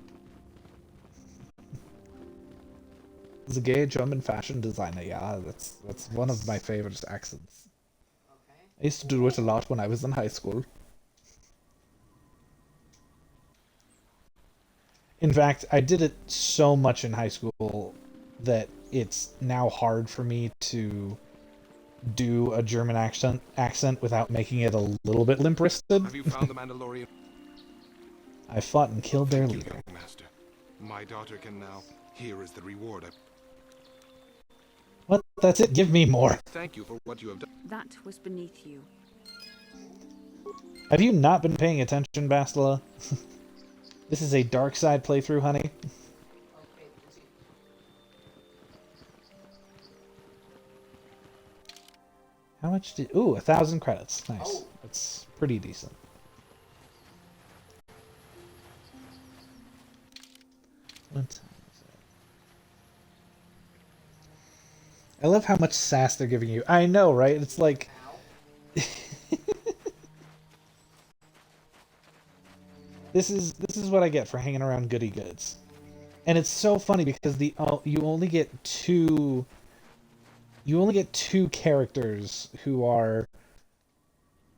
Speaker 1: He's a gay German fashion designer, yeah, that's one of my favorite accents. I used to do it a lot when I was in high school. In fact, I did it so much in high school that it's now hard for me to do a German accent without making it a little bit limp-wristed.
Speaker 7: Have you found the Mandalorian?
Speaker 1: I fought and killed their leader.
Speaker 7: Young master. My daughter can now. Here is the reward.
Speaker 1: What? That's it? Give me more.
Speaker 7: Thank you for what you have done.
Speaker 14: That was beneath you.
Speaker 1: Have you not been paying attention, Bastila? This is a dark side playthrough, honey. How much did... Ooh, 1,000 credits. Nice.
Speaker 13: Oh.
Speaker 1: That's pretty decent. What time is it? I love how much sass they're giving you. I know, right? It's like... This is what I get for hanging around goody goods. And it's so funny because you only get two characters who are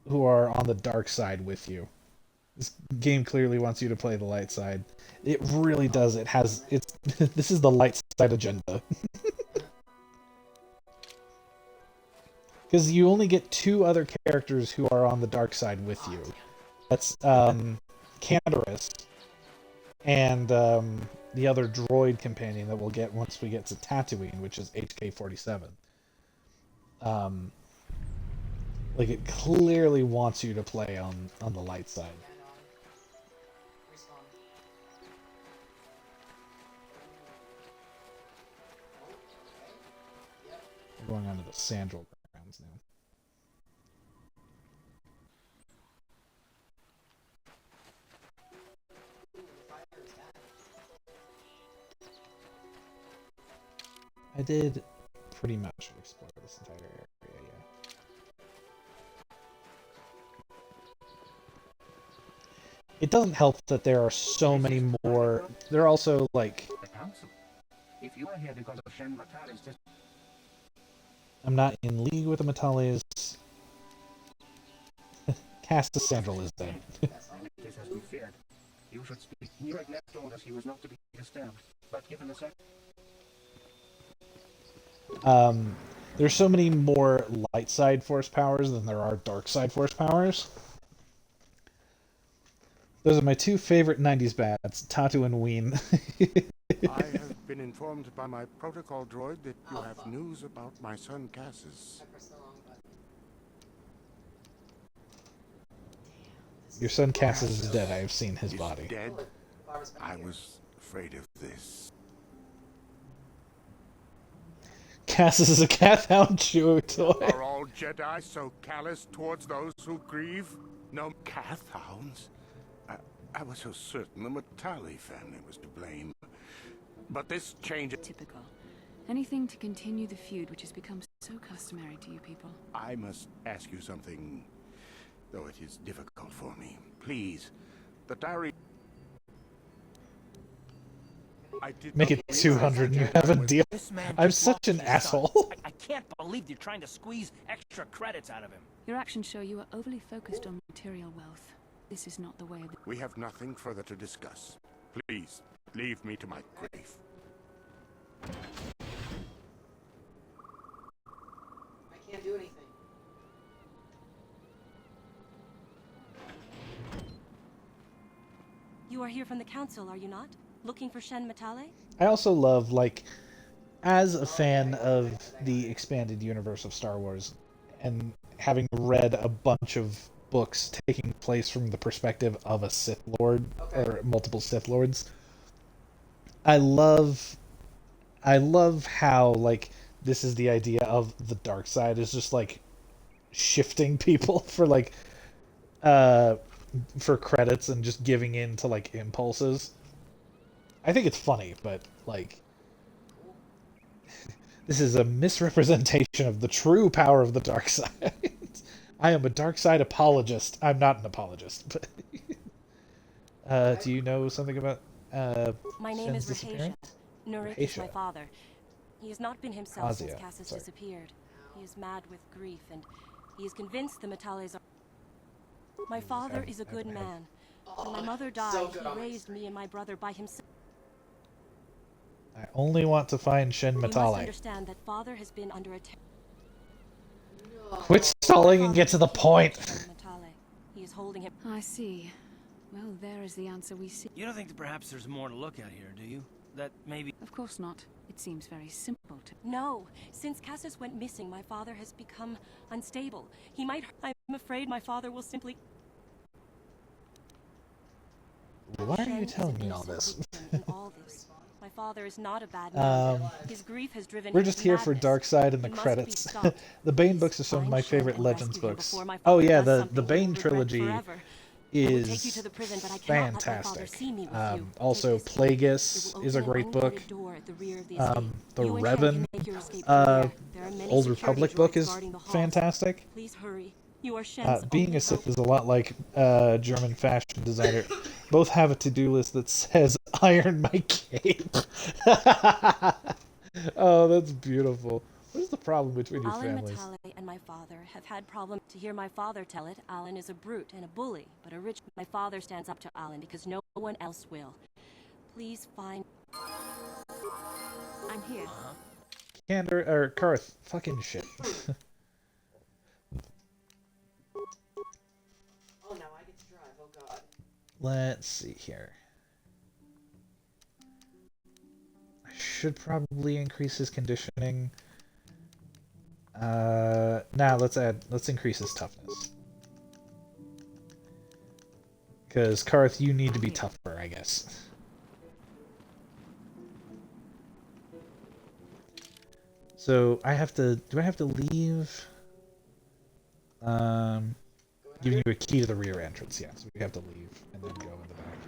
Speaker 1: on the dark side with you. This game clearly wants you to play the light side. It really does. This is the light side agenda. Because you only get two other characters who are on the dark side with you. That's Canderous and the other droid companion that we'll get once we get to Tatooine, which is HK-47. Like, it clearly wants you to play on the light side. We're going on to the Sandral grounds now. I did pretty much explore this entire area, yeah. It doesn't help that there are so many more. There are also, like...
Speaker 11: The council. If you are here because of Shen Matali's
Speaker 1: I'm not in league with the Matales. Castus Sandral is dead.
Speaker 11: This has been feared. You should speak. Nirek left orders he was not to be disturbed, but given the sec...
Speaker 1: There's so many more light side force powers than there are dark side force powers. Those are my two favorite 90s bads, Tatu and Ween.
Speaker 2: I have been informed by my protocol droid that you have news about my son Cassus.
Speaker 1: Your son Cassus is dead. I have seen his body.
Speaker 2: Dead? I was afraid of this.
Speaker 1: Cassus is a cat hound chew toy.
Speaker 2: Are all Jedi so callous towards those who grieve? No Cath hounds? I was so certain the Matali family was to blame. But this change...
Speaker 14: Typical. Anything to continue the feud which has become so customary to you people.
Speaker 2: I must ask you something, though it is difficult for me. Please, the diary...
Speaker 1: Make it 200 and you have a deal. I'm such an asshole.
Speaker 8: I can't believe you're trying to squeeze extra credits out of him.
Speaker 14: Your actions show you are overly focused on material wealth. This is not the way of the...
Speaker 2: We have nothing further to discuss. Please, leave me to my grave.
Speaker 13: I can't do anything.
Speaker 5: You are here from the council, are you not? Looking for Shen Matale?
Speaker 1: I also love, like, as a fan of the expanded universe of Star Wars, and having read a bunch of books taking place from the perspective of a Sith Lord, or multiple Sith Lords, I love how, like, this is the idea of the dark side is just, like, shifting people for, like, for credits and just giving in to, like, impulses. I think it's funny, but, like, this is a misrepresentation of the true power of the dark side. I am a dark side apologist. I'm not an apologist, but Do you know something about
Speaker 5: My name
Speaker 1: Shen's
Speaker 5: is Rahasia.
Speaker 1: disappearance?
Speaker 5: Nurik is my
Speaker 1: Rahasia.
Speaker 5: father. He has not been himself since
Speaker 1: Razia,
Speaker 5: Cassis
Speaker 1: sorry.
Speaker 5: disappeared. He is mad with grief, and he is convinced the Metales are... My father is a good man. When my mother died, he raised me and my brother by himself.
Speaker 1: I only want to find Shen
Speaker 5: You must
Speaker 1: Matale.
Speaker 5: understand that father has been under attack.
Speaker 1: Quit stalling and get to the point.
Speaker 5: He is holding him.
Speaker 14: I see. Well, there is the answer we seek.
Speaker 8: You don't think that perhaps there's more to look at here, do you? That maybe...
Speaker 14: Of course not. It seems very simple to...
Speaker 5: No. Since Cassis went missing, my father has become unstable. He might... I'm afraid my father will simply...
Speaker 1: Why are you
Speaker 5: Shen is
Speaker 1: telling
Speaker 5: an
Speaker 1: me all
Speaker 5: innocent
Speaker 1: this?
Speaker 5: victim in all this. My father is not a bad man. His grief has driven
Speaker 1: We're
Speaker 5: him
Speaker 1: just
Speaker 5: to
Speaker 1: here for
Speaker 5: madness.
Speaker 1: Darkside and the
Speaker 5: He must be
Speaker 1: credits.
Speaker 5: stopped.
Speaker 1: The Bane books are some of
Speaker 5: Find
Speaker 1: my
Speaker 5: Shen
Speaker 1: favorite
Speaker 5: and
Speaker 1: Legends
Speaker 5: rescue him
Speaker 1: books.
Speaker 5: before my
Speaker 1: Oh
Speaker 5: father
Speaker 1: yeah,
Speaker 5: does
Speaker 1: the
Speaker 5: something he will
Speaker 1: Bane
Speaker 5: regret
Speaker 1: trilogy
Speaker 5: forever. I will take you
Speaker 1: is
Speaker 5: to the prison, but I cannot let my father
Speaker 1: fantastic.
Speaker 5: see me with you.
Speaker 1: Also,
Speaker 5: Take this.
Speaker 1: Plagueis
Speaker 5: It will
Speaker 1: is a
Speaker 5: open an
Speaker 1: great book.
Speaker 5: unguarded door at the rear of the estate.
Speaker 1: The
Speaker 5: You and Shen
Speaker 1: Revan
Speaker 5: can make your escape through there. There are many
Speaker 1: Old
Speaker 5: security
Speaker 1: Republic book
Speaker 5: droids
Speaker 1: is
Speaker 5: guarding the halls.
Speaker 1: fantastic.
Speaker 5: Please hurry. You are Shen's
Speaker 1: Being
Speaker 5: only
Speaker 1: a Sith
Speaker 5: hope.
Speaker 1: is a lot like German fashion designer. Both have a to-do list that says "Iron my cape." Oh, that's beautiful. What is the problem between your
Speaker 5: Alan
Speaker 1: families?
Speaker 5: Matale and my father have had problems. To hear my father tell it, Alan is a brute and a bully, but a rich... My father stands up to Alan because no one else will. Please find...
Speaker 14: I'm here.
Speaker 1: Candor or Karth, fucking shit.
Speaker 13: Oh no, I get to drive. Oh god.
Speaker 1: Let's see here. I should probably increase his conditioning. Now let's increase his toughness. Because Karth, you need to be tougher, I guess. So I have to. Do I have to leave? Giving you a key to the rear entrance. Yeah, so we have to leave and then go in the back.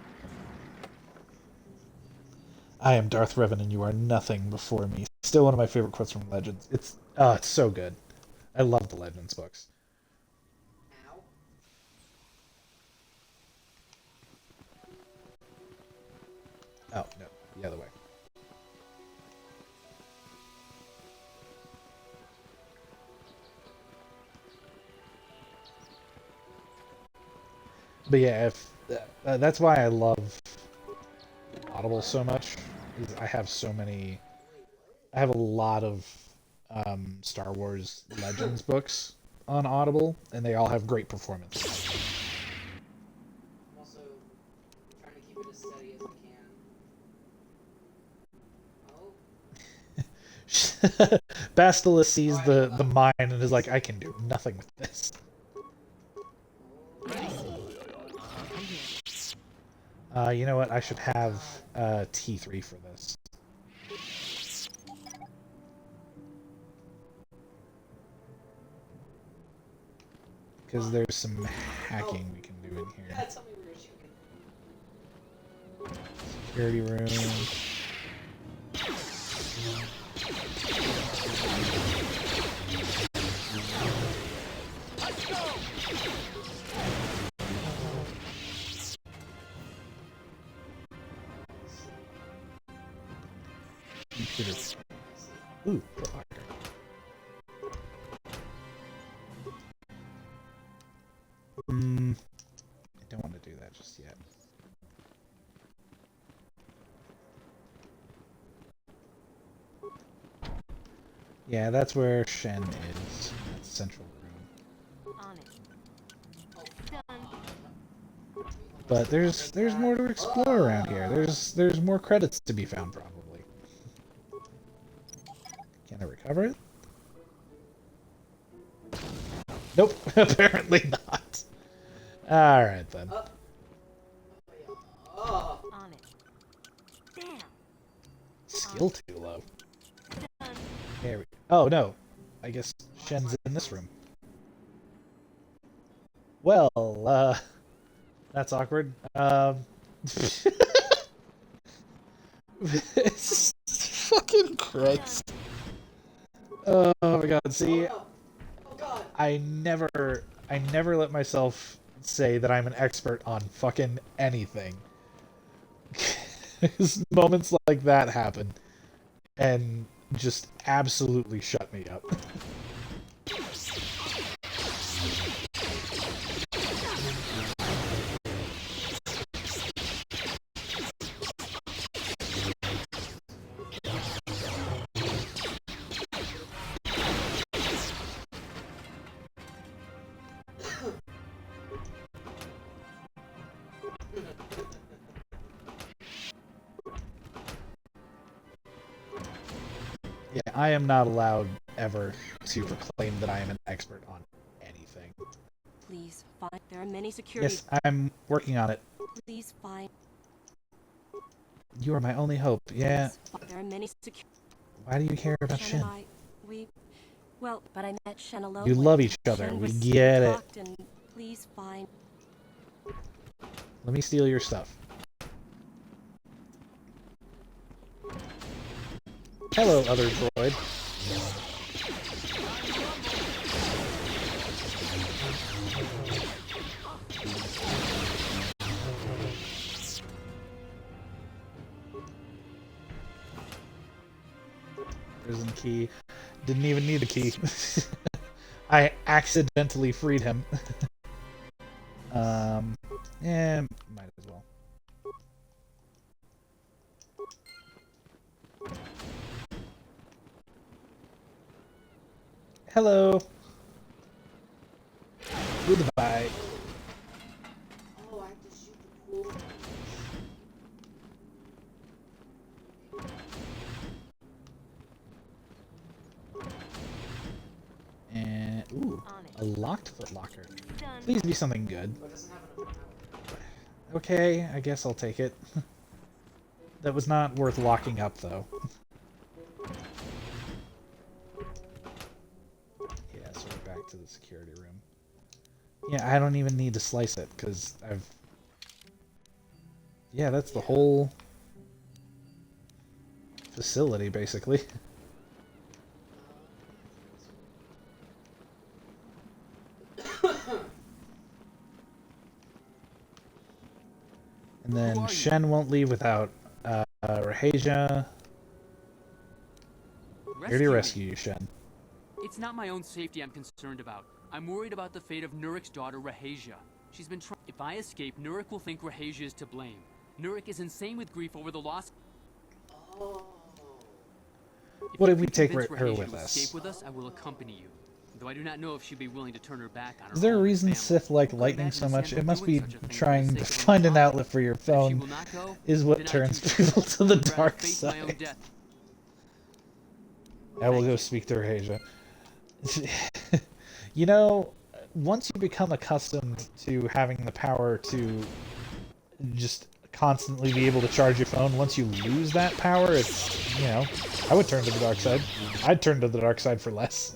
Speaker 1: I am Darth Revan, and you are nothing before me. Still one of my favorite quotes from Legends. It's so good. I love the Legends books. Oh no, the other way. But yeah, if that's why I love Audible so much. Is I have so many. I have a lot of Star Wars Legends books on Audible, and they all have great performances.
Speaker 13: I'm also trying to keep it as steady as I can.
Speaker 1: Bastila sees the mine and is like, I can do nothing with this. You know what? I should have T3 for this. Because there's some hacking we can do in here.
Speaker 13: Yeah, tell me where you're shooting.
Speaker 1: Security room.
Speaker 13: Let's go!
Speaker 1: Computer. Ooh, provider. I don't want to do that just yet. Yeah, that's where Shen is. That's central room.
Speaker 5: On it.
Speaker 1: But there's more to explore around here. There's more credits to be found probably. Can I recover it? Nope, apparently not. Alright then.
Speaker 5: On it. Damn.
Speaker 1: Skill too low. There we Oh no. I guess Shen's in this room. Well, that's awkward. Fucking Christ. Oh my god, see, I never let myself say that I'm an expert on fucking anything. Moments like that happen, and just absolutely shut me up. Yeah, I am not allowed ever to proclaim that I am an expert on anything.
Speaker 5: Please find. There are many security.
Speaker 1: Yes, I'm working on it.
Speaker 5: Please find.
Speaker 1: You are my only hope. Yeah.
Speaker 5: There are many security.
Speaker 1: Why do you care about
Speaker 5: Shen
Speaker 1: Shin?
Speaker 5: and we, well, but I met Shen alone.
Speaker 1: You
Speaker 5: when
Speaker 1: love each other.
Speaker 5: Shen
Speaker 1: We
Speaker 5: was
Speaker 1: get it.
Speaker 5: locked and please find.
Speaker 1: Let me steal your stuff. Hello, other droid. Prison key. Didn't even need a key. I accidentally freed him. Yeah, might as well. Hello. Goodbye.
Speaker 13: Oh, I have to shoot the cool.
Speaker 1: And ooh, a locked footlocker. Please be something good. Okay, I guess I'll take it. That was not worth locking up, though. Yeah, so we're back to the security room. Yeah, I don't even need to slice it, because I've... Yeah, that's the whole facility, basically. And then Shen won't leave without Rahasia. Here to rescue you, Shen.
Speaker 20: It's not my own safety I'm concerned about. I'm worried about the fate of Nurik's daughter, Rahasia. She's been trying. If I escape, Nurik will think Rahasia is to blame. Nurik is insane with grief over the loss.
Speaker 1: What if we take her
Speaker 20: Rahasia
Speaker 1: with
Speaker 20: to
Speaker 1: us?
Speaker 20: escape with us, I will accompany you. Though I do not know if she'd be willing to turn her back on her.
Speaker 1: Is there a reason Sith like lightning so much? It must be trying to find an outlet for your phone is what turns people to the dark side. I will go speak to Rahasia. You know, once you become accustomed to having the power to just constantly be able to charge your phone, once you lose that power, it's, you know, I would turn to the dark side. I'd turn to the dark side for less.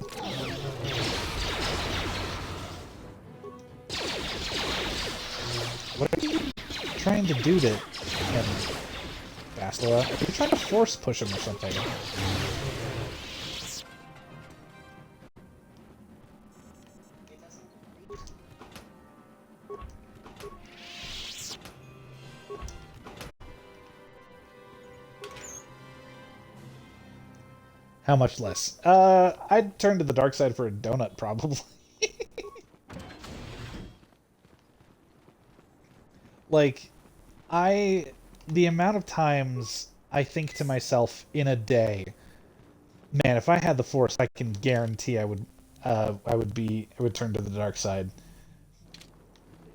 Speaker 1: What are you trying to do to him, Bastila? Are you trying to force push him or something? How much less? I'd turn to the dark side for a donut, probably. Like, the amount of times I think to myself in a day, man, if I had the Force, I can guarantee I would turn to the dark side.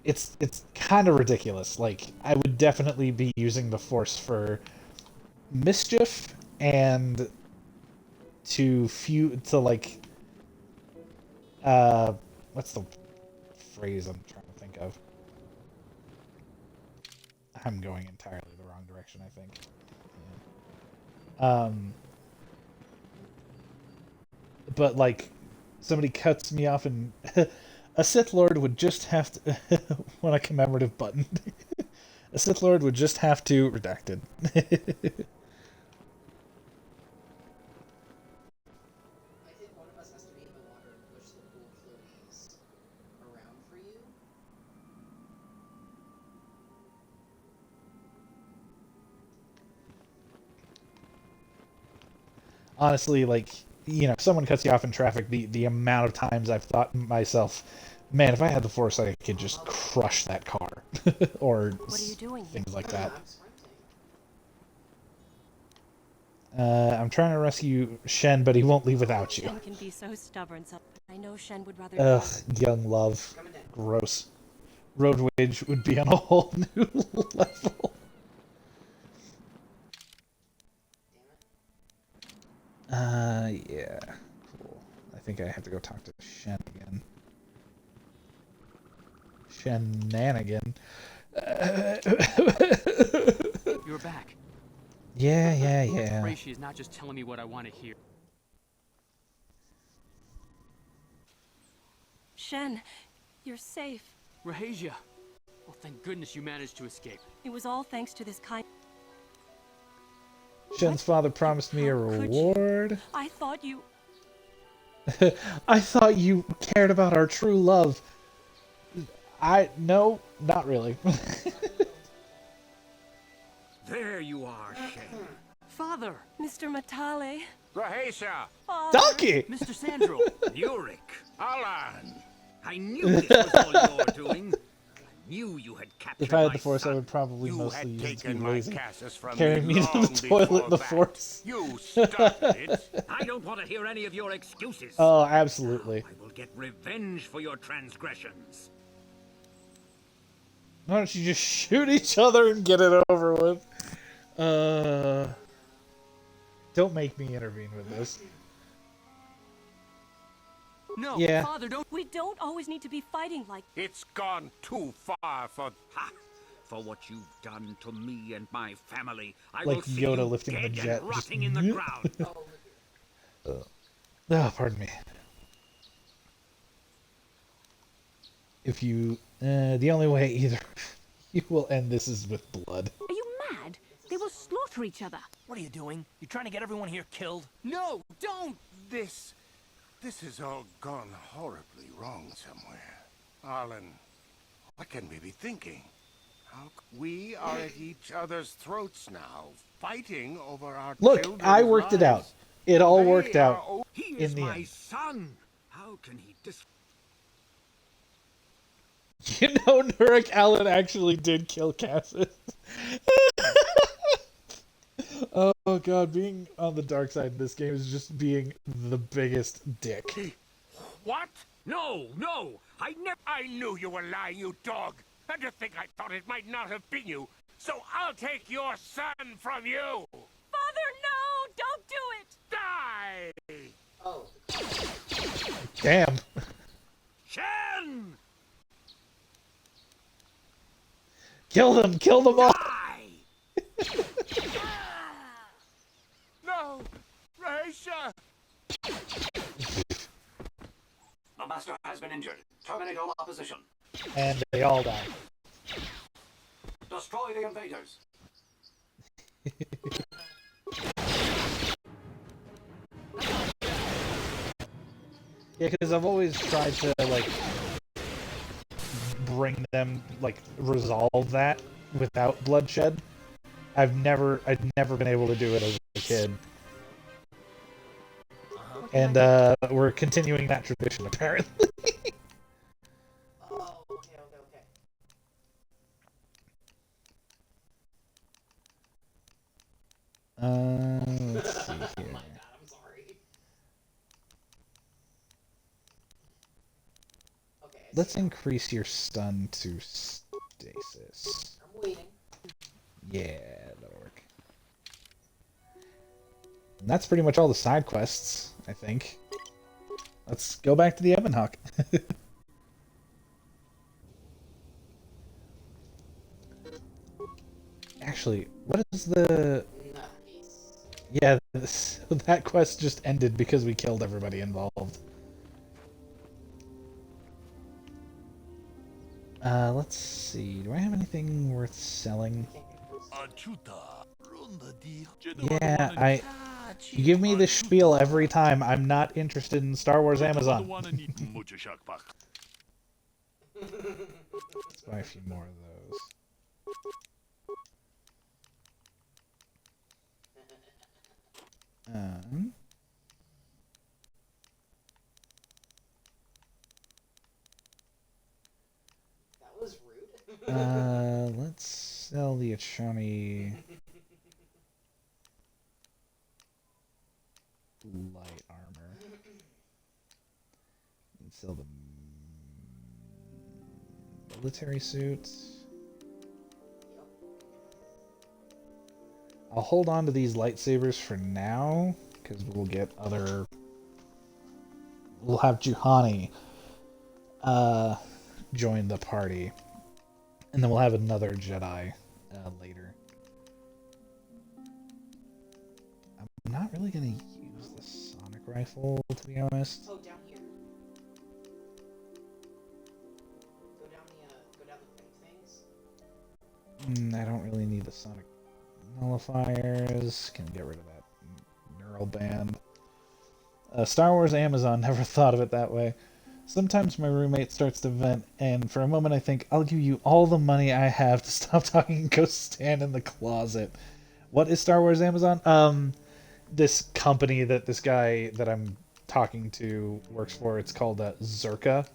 Speaker 1: It's kind of ridiculous. Like, I would definitely be using the Force for mischief and to like, what's the phrase I'm trying to think of? I'm going entirely the wrong direction, I think. Yeah. But like, somebody cuts me off and a Sith Lord would just have to want a commemorative button. A Sith Lord would just have to redacted. honestly, like, you know, if someone cuts you off in traffic, the amount of times I've thought to myself, man, if I had the foresight, I could just crush that car. Or
Speaker 5: What are you doing
Speaker 1: things
Speaker 5: here?
Speaker 1: like that. I'm trying to rescue Shen, but he won't leave without you.
Speaker 5: Shen can be so stubborn, so I know Shen would rather
Speaker 1: Ugh,
Speaker 5: die.
Speaker 1: young love. Gross. Road rage would be on a whole new level. Yeah. Cool. I think I have to go talk to Shen again. Shenanigan.
Speaker 20: You're back.
Speaker 1: Yeah.
Speaker 20: Pray she is not just telling me what I want to hear.
Speaker 5: Shen, you're safe.
Speaker 20: Rahasia. Well, thank goodness you managed to escape.
Speaker 5: It was all thanks to this kind.
Speaker 1: Shen's father promised me a reward.
Speaker 5: I thought you.
Speaker 1: I thought you cared about our true love. No, not really.
Speaker 18: There you are, Shen.
Speaker 20: Father!
Speaker 5: Mr. Matale.
Speaker 2: Rahasia!
Speaker 1: Donkey!
Speaker 20: Mr. Sandro!
Speaker 18: Yurik!
Speaker 2: Alan!
Speaker 18: I knew this was all your doing. I knew you had captured
Speaker 1: If I had
Speaker 18: my
Speaker 1: the Force,
Speaker 18: son.
Speaker 1: I would probably
Speaker 2: You
Speaker 1: mostly
Speaker 2: had
Speaker 1: use it to
Speaker 2: taken
Speaker 1: be
Speaker 2: my
Speaker 1: lazy.
Speaker 2: Cassus from
Speaker 1: Carry me to
Speaker 2: long
Speaker 1: the toilet
Speaker 2: before
Speaker 1: in the
Speaker 2: that.
Speaker 1: Force.
Speaker 2: You started it.
Speaker 18: I don't want to hear any of your excuses.
Speaker 1: Oh, absolutely.
Speaker 18: I will get revenge for your transgressions.
Speaker 1: Why don't you just shoot each other and get it over with? Don't make me intervene with this.
Speaker 20: No,
Speaker 1: Yeah.
Speaker 20: Father, don't.
Speaker 5: We don't always need to be fighting like.
Speaker 2: It's gone too far for...
Speaker 18: Ha! For what you've done to me and my family, I
Speaker 1: Like
Speaker 18: will see
Speaker 1: Yoda
Speaker 18: you
Speaker 1: lifting the
Speaker 18: dead
Speaker 1: jet,
Speaker 18: and
Speaker 1: just-
Speaker 18: rotting in the ground.
Speaker 1: Oh, pardon me. If you... the only way either you will end this is with blood.
Speaker 9: Are you mad? They will slaughter each other.
Speaker 8: What are you doing? You trying to get everyone here killed?
Speaker 20: No, don't!
Speaker 2: This has all gone horribly wrong somewhere. Arlen, what can we be thinking? We are at each other's throats now, fighting over our
Speaker 1: Look,
Speaker 2: children's
Speaker 1: I worked it out.
Speaker 2: lives.
Speaker 1: It all
Speaker 2: They
Speaker 1: worked
Speaker 2: are
Speaker 1: out
Speaker 18: He
Speaker 1: in
Speaker 18: is
Speaker 1: the
Speaker 18: my
Speaker 1: end.
Speaker 18: son. How can he
Speaker 1: You know, Nurik Allen actually did kill Cassus. Oh god, being on the dark side in this game is just being the biggest dick.
Speaker 2: What?
Speaker 18: No, no!
Speaker 2: I knew you were lying, you dog! And to think I thought it might not have been you! So I'll take your son from you!
Speaker 5: Father, no! Don't do it!
Speaker 2: Die!
Speaker 13: Oh.
Speaker 1: Damn.
Speaker 18: Shen!
Speaker 1: Kill them! Kill them all!
Speaker 2: No! Raisha!
Speaker 8: The master has been injured. Terminate all opposition.
Speaker 1: And they all die.
Speaker 8: Destroy the invaders.
Speaker 1: Yeah, because I've always tried to, like, bring them, like, resolve that without bloodshed. I've never been able to do it as a kid. And, we're continuing that tradition, apparently.
Speaker 13: Oh, okay.
Speaker 1: Let's see here.
Speaker 13: Oh my god, I'm sorry. Okay.
Speaker 1: Let's increase your stun to stasis.
Speaker 13: I'm waiting.
Speaker 1: Yeah, that'll work. And that's pretty much all the side quests, I think. Let's go back to the Evanhawk. Actually, what is the... Yeah, that quest just ended because we killed everybody involved. Let's see. Do I have anything worth selling? Yeah, you give me the spiel every time. I'm not interested in Star Wars Amazon. Let's buy a few more of those. get Shawnee light armor. And sell the military suits. I'll hold on to these lightsabers for now, because we'll get other... We'll have Juhani join the party. And then we'll have another Jedi later. I'm not really going to use the sonic rifle, to be honest.
Speaker 13: Oh, down here. Go down the things.
Speaker 1: I don't really need the sonic nullifiers. Can get rid of that neural band. Star Wars Amazon, never thought of it that way. Sometimes my roommate starts to vent, and for a moment I think, I'll give you all the money I have to stop talking and go stand in the closet. What is Star Wars Amazon? This company that this guy that I'm talking to works for, it's called Zerka.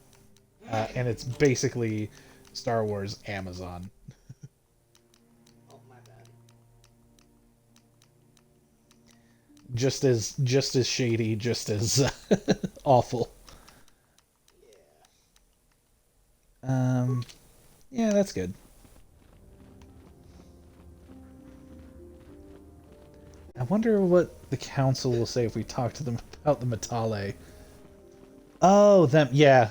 Speaker 1: And it's basically Star Wars Amazon.
Speaker 13: Oh, my bad.
Speaker 1: Just as shady, just as awful. Yeah, that's good. I wonder what the council will say if we talk to them about the Matale. Oh, them, yeah.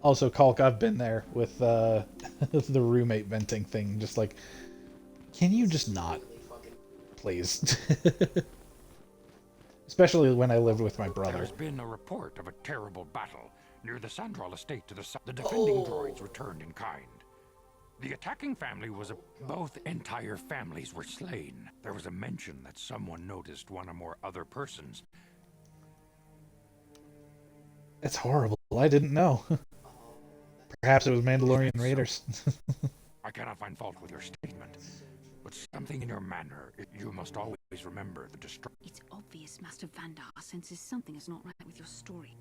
Speaker 1: Also, Kalk, I've been there with the roommate venting thing. Just like, can you just not, please? Especially when I lived with my brother.
Speaker 17: There's been a report of a terrible battle near the Sandral estate to the south. The defending droids returned in kind. The attacking family was both entire families were slain. There was a mention that someone noticed one or more other persons.
Speaker 1: That's horrible. I didn't know. Perhaps it was Mandalorian Raiders.
Speaker 17: I cannot find fault with your statement, but something in your manner, you must always remember the destruction.
Speaker 14: It's obvious Master Vandar senses something is not right with your story.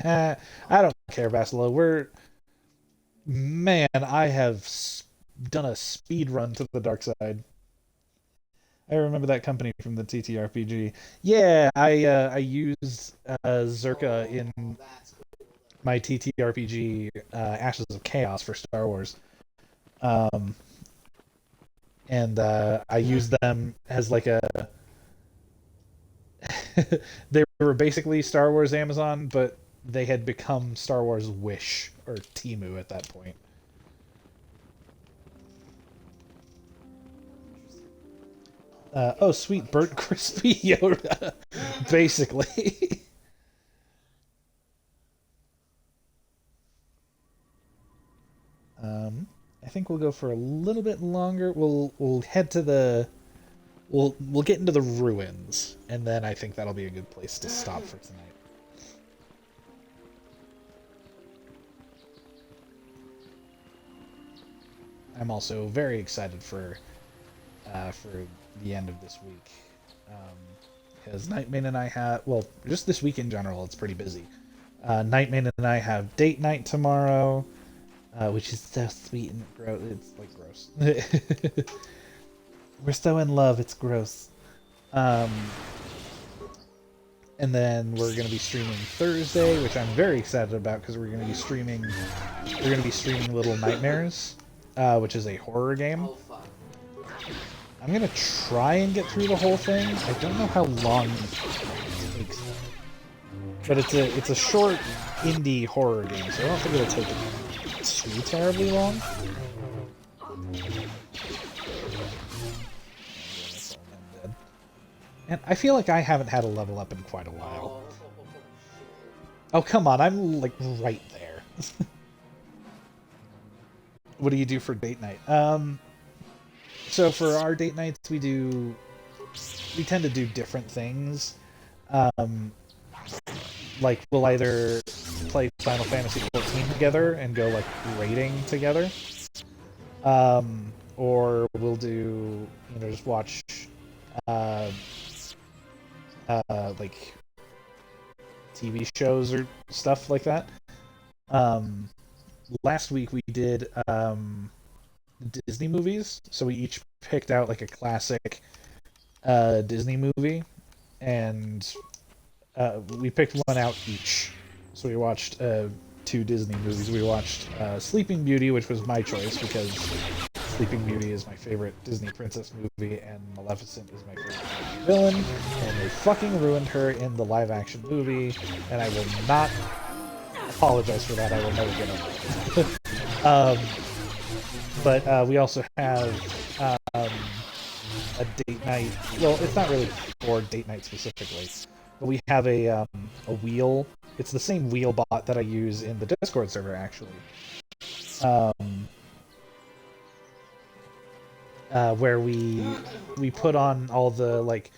Speaker 1: I don't care, Vasilo. Man, I have done a speed run to the dark side. I remember that company from the TTRPG. Yeah, I used Zerka in my TTRPG Ashes of Chaos for Star Wars. And I used them as like a... They were basically Star Wars Amazon, but they had become Star Wars Wish, or Temu at that point. Oh, sweet burnt crispy Yoda, basically. I think we'll go for a little bit longer. We'll head to the... We'll get into the ruins, and then I think that'll be a good place to stop for tonight. I'm also very excited for the end of this week, because Nightmane and I have, well, just this week in general, it's pretty busy. Nightmane and I have date night tomorrow, which is so sweet and gross. It's like gross. We're so in love, it's gross. And then we're going to be streaming Thursday, which I'm very excited about because we're going to be streaming Little Nightmares, which is a horror game. I'm going to try and get through the whole thing. I don't know how long it takes. But it's a short indie horror game, so I don't think it'll take too terribly long. And I feel like I haven't had a level up in quite a while. Oh, come on, I'm like right there. What do you do for date night? So for our date nights, we tend to do different things. Like we'll either play Final Fantasy XIV together and go like raiding together, or we'll do just watch like TV shows or stuff like that. Last week we did Disney movies, so we each picked out like a classic Disney movie, and we picked one out each. So we watched 2 Disney movies. We watched Sleeping Beauty, which was my choice because Sleeping Beauty is my favorite Disney princess movie, and Maleficent is my favorite villain, and they fucking ruined her in the live-action movie, and I will not apologize for that. I will never get over it. But we also have a date night. Well, it's not really for date night specifically, but we have a wheel. It's the same wheel bot that I use in the Discord server, actually. Where we put on all the like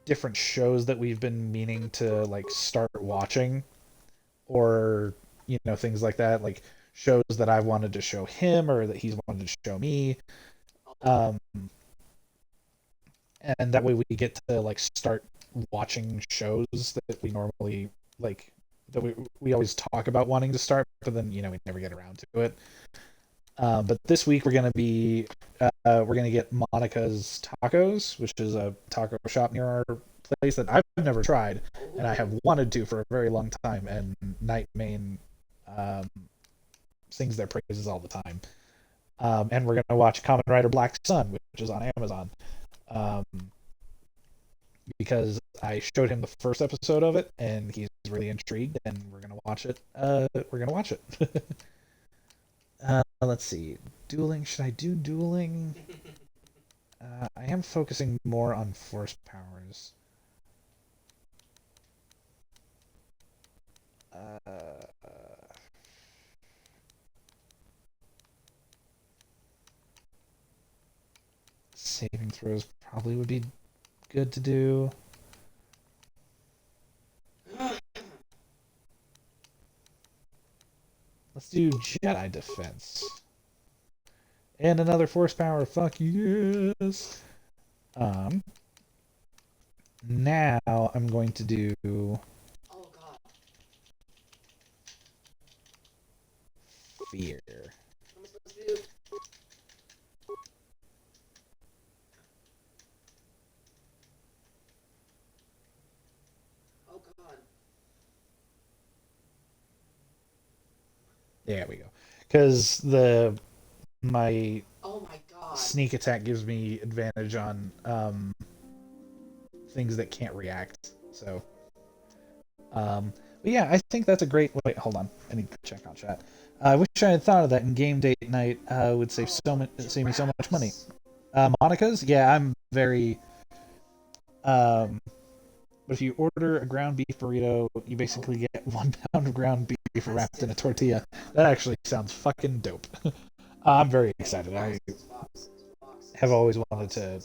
Speaker 1: different shows that we've been meaning to like start watching, or things like that, like shows that I wanted to show him or that he's wanted to show me. And that way we get to like start watching shows that we normally like, that we always talk about wanting to start, but then we never get around to it. But this week we're gonna get Monica's Tacos, which is a taco shop near our place that I've never tried, and I have wanted to for a very long time. And Nightmane sings their praises all the time. And we're gonna watch Kamen Rider Black Sun, which is on Amazon. Because I showed him the first episode of it, and he's really intrigued, and we're gonna watch it. Let's see. Dueling. Should I do dueling? I am focusing more on force powers. Saving throws probably would be good to do. Let's do Jedi defense. And another force power. Fuck yes. Now I'm going to do.
Speaker 13: Oh god.
Speaker 1: Fear.
Speaker 13: What am I supposed to do? Oh god.
Speaker 1: There we go. Because my
Speaker 13: oh my god,
Speaker 1: sneak attack gives me advantage on things that can't react. So, but yeah, I think that's a great. Wait, hold on. I need to check on chat. I wish I had thought of that in game date night. Would save me so much money. Monica's, yeah, I'm very. But if you order a ground beef burrito, you basically get 1 pound of ground beef wrapped in a tortilla. That actually sounds fucking dope. I'm very excited. I have always wanted to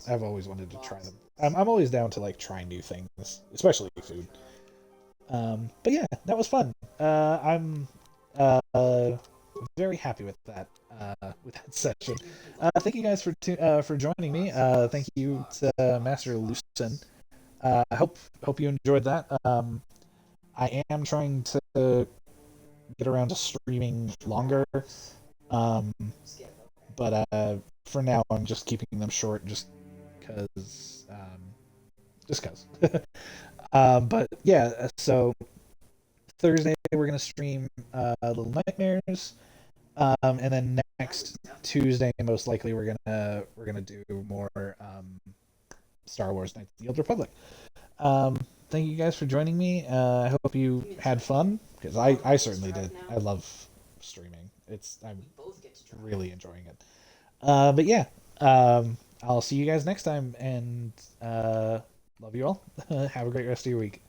Speaker 1: try them. I'm always down to like try new things, especially food. But yeah, that was fun. I'm very happy with that session. Thank you guys for joining me. Thank you to Master Lucen. I hope you enjoyed that. I am trying to get around to streaming longer. But for now I'm just keeping them short just cuz but yeah, so Thursday we're going to stream Little Nightmares, and then next Tuesday most likely we're going to do more Star Wars Knights of the Old Republic. Thank you guys for joining me. I hope you had fun, because I certainly did. I love streaming. I'm really enjoying it. But yeah, I'll see you guys next time, and love you all. Have a great rest of your week.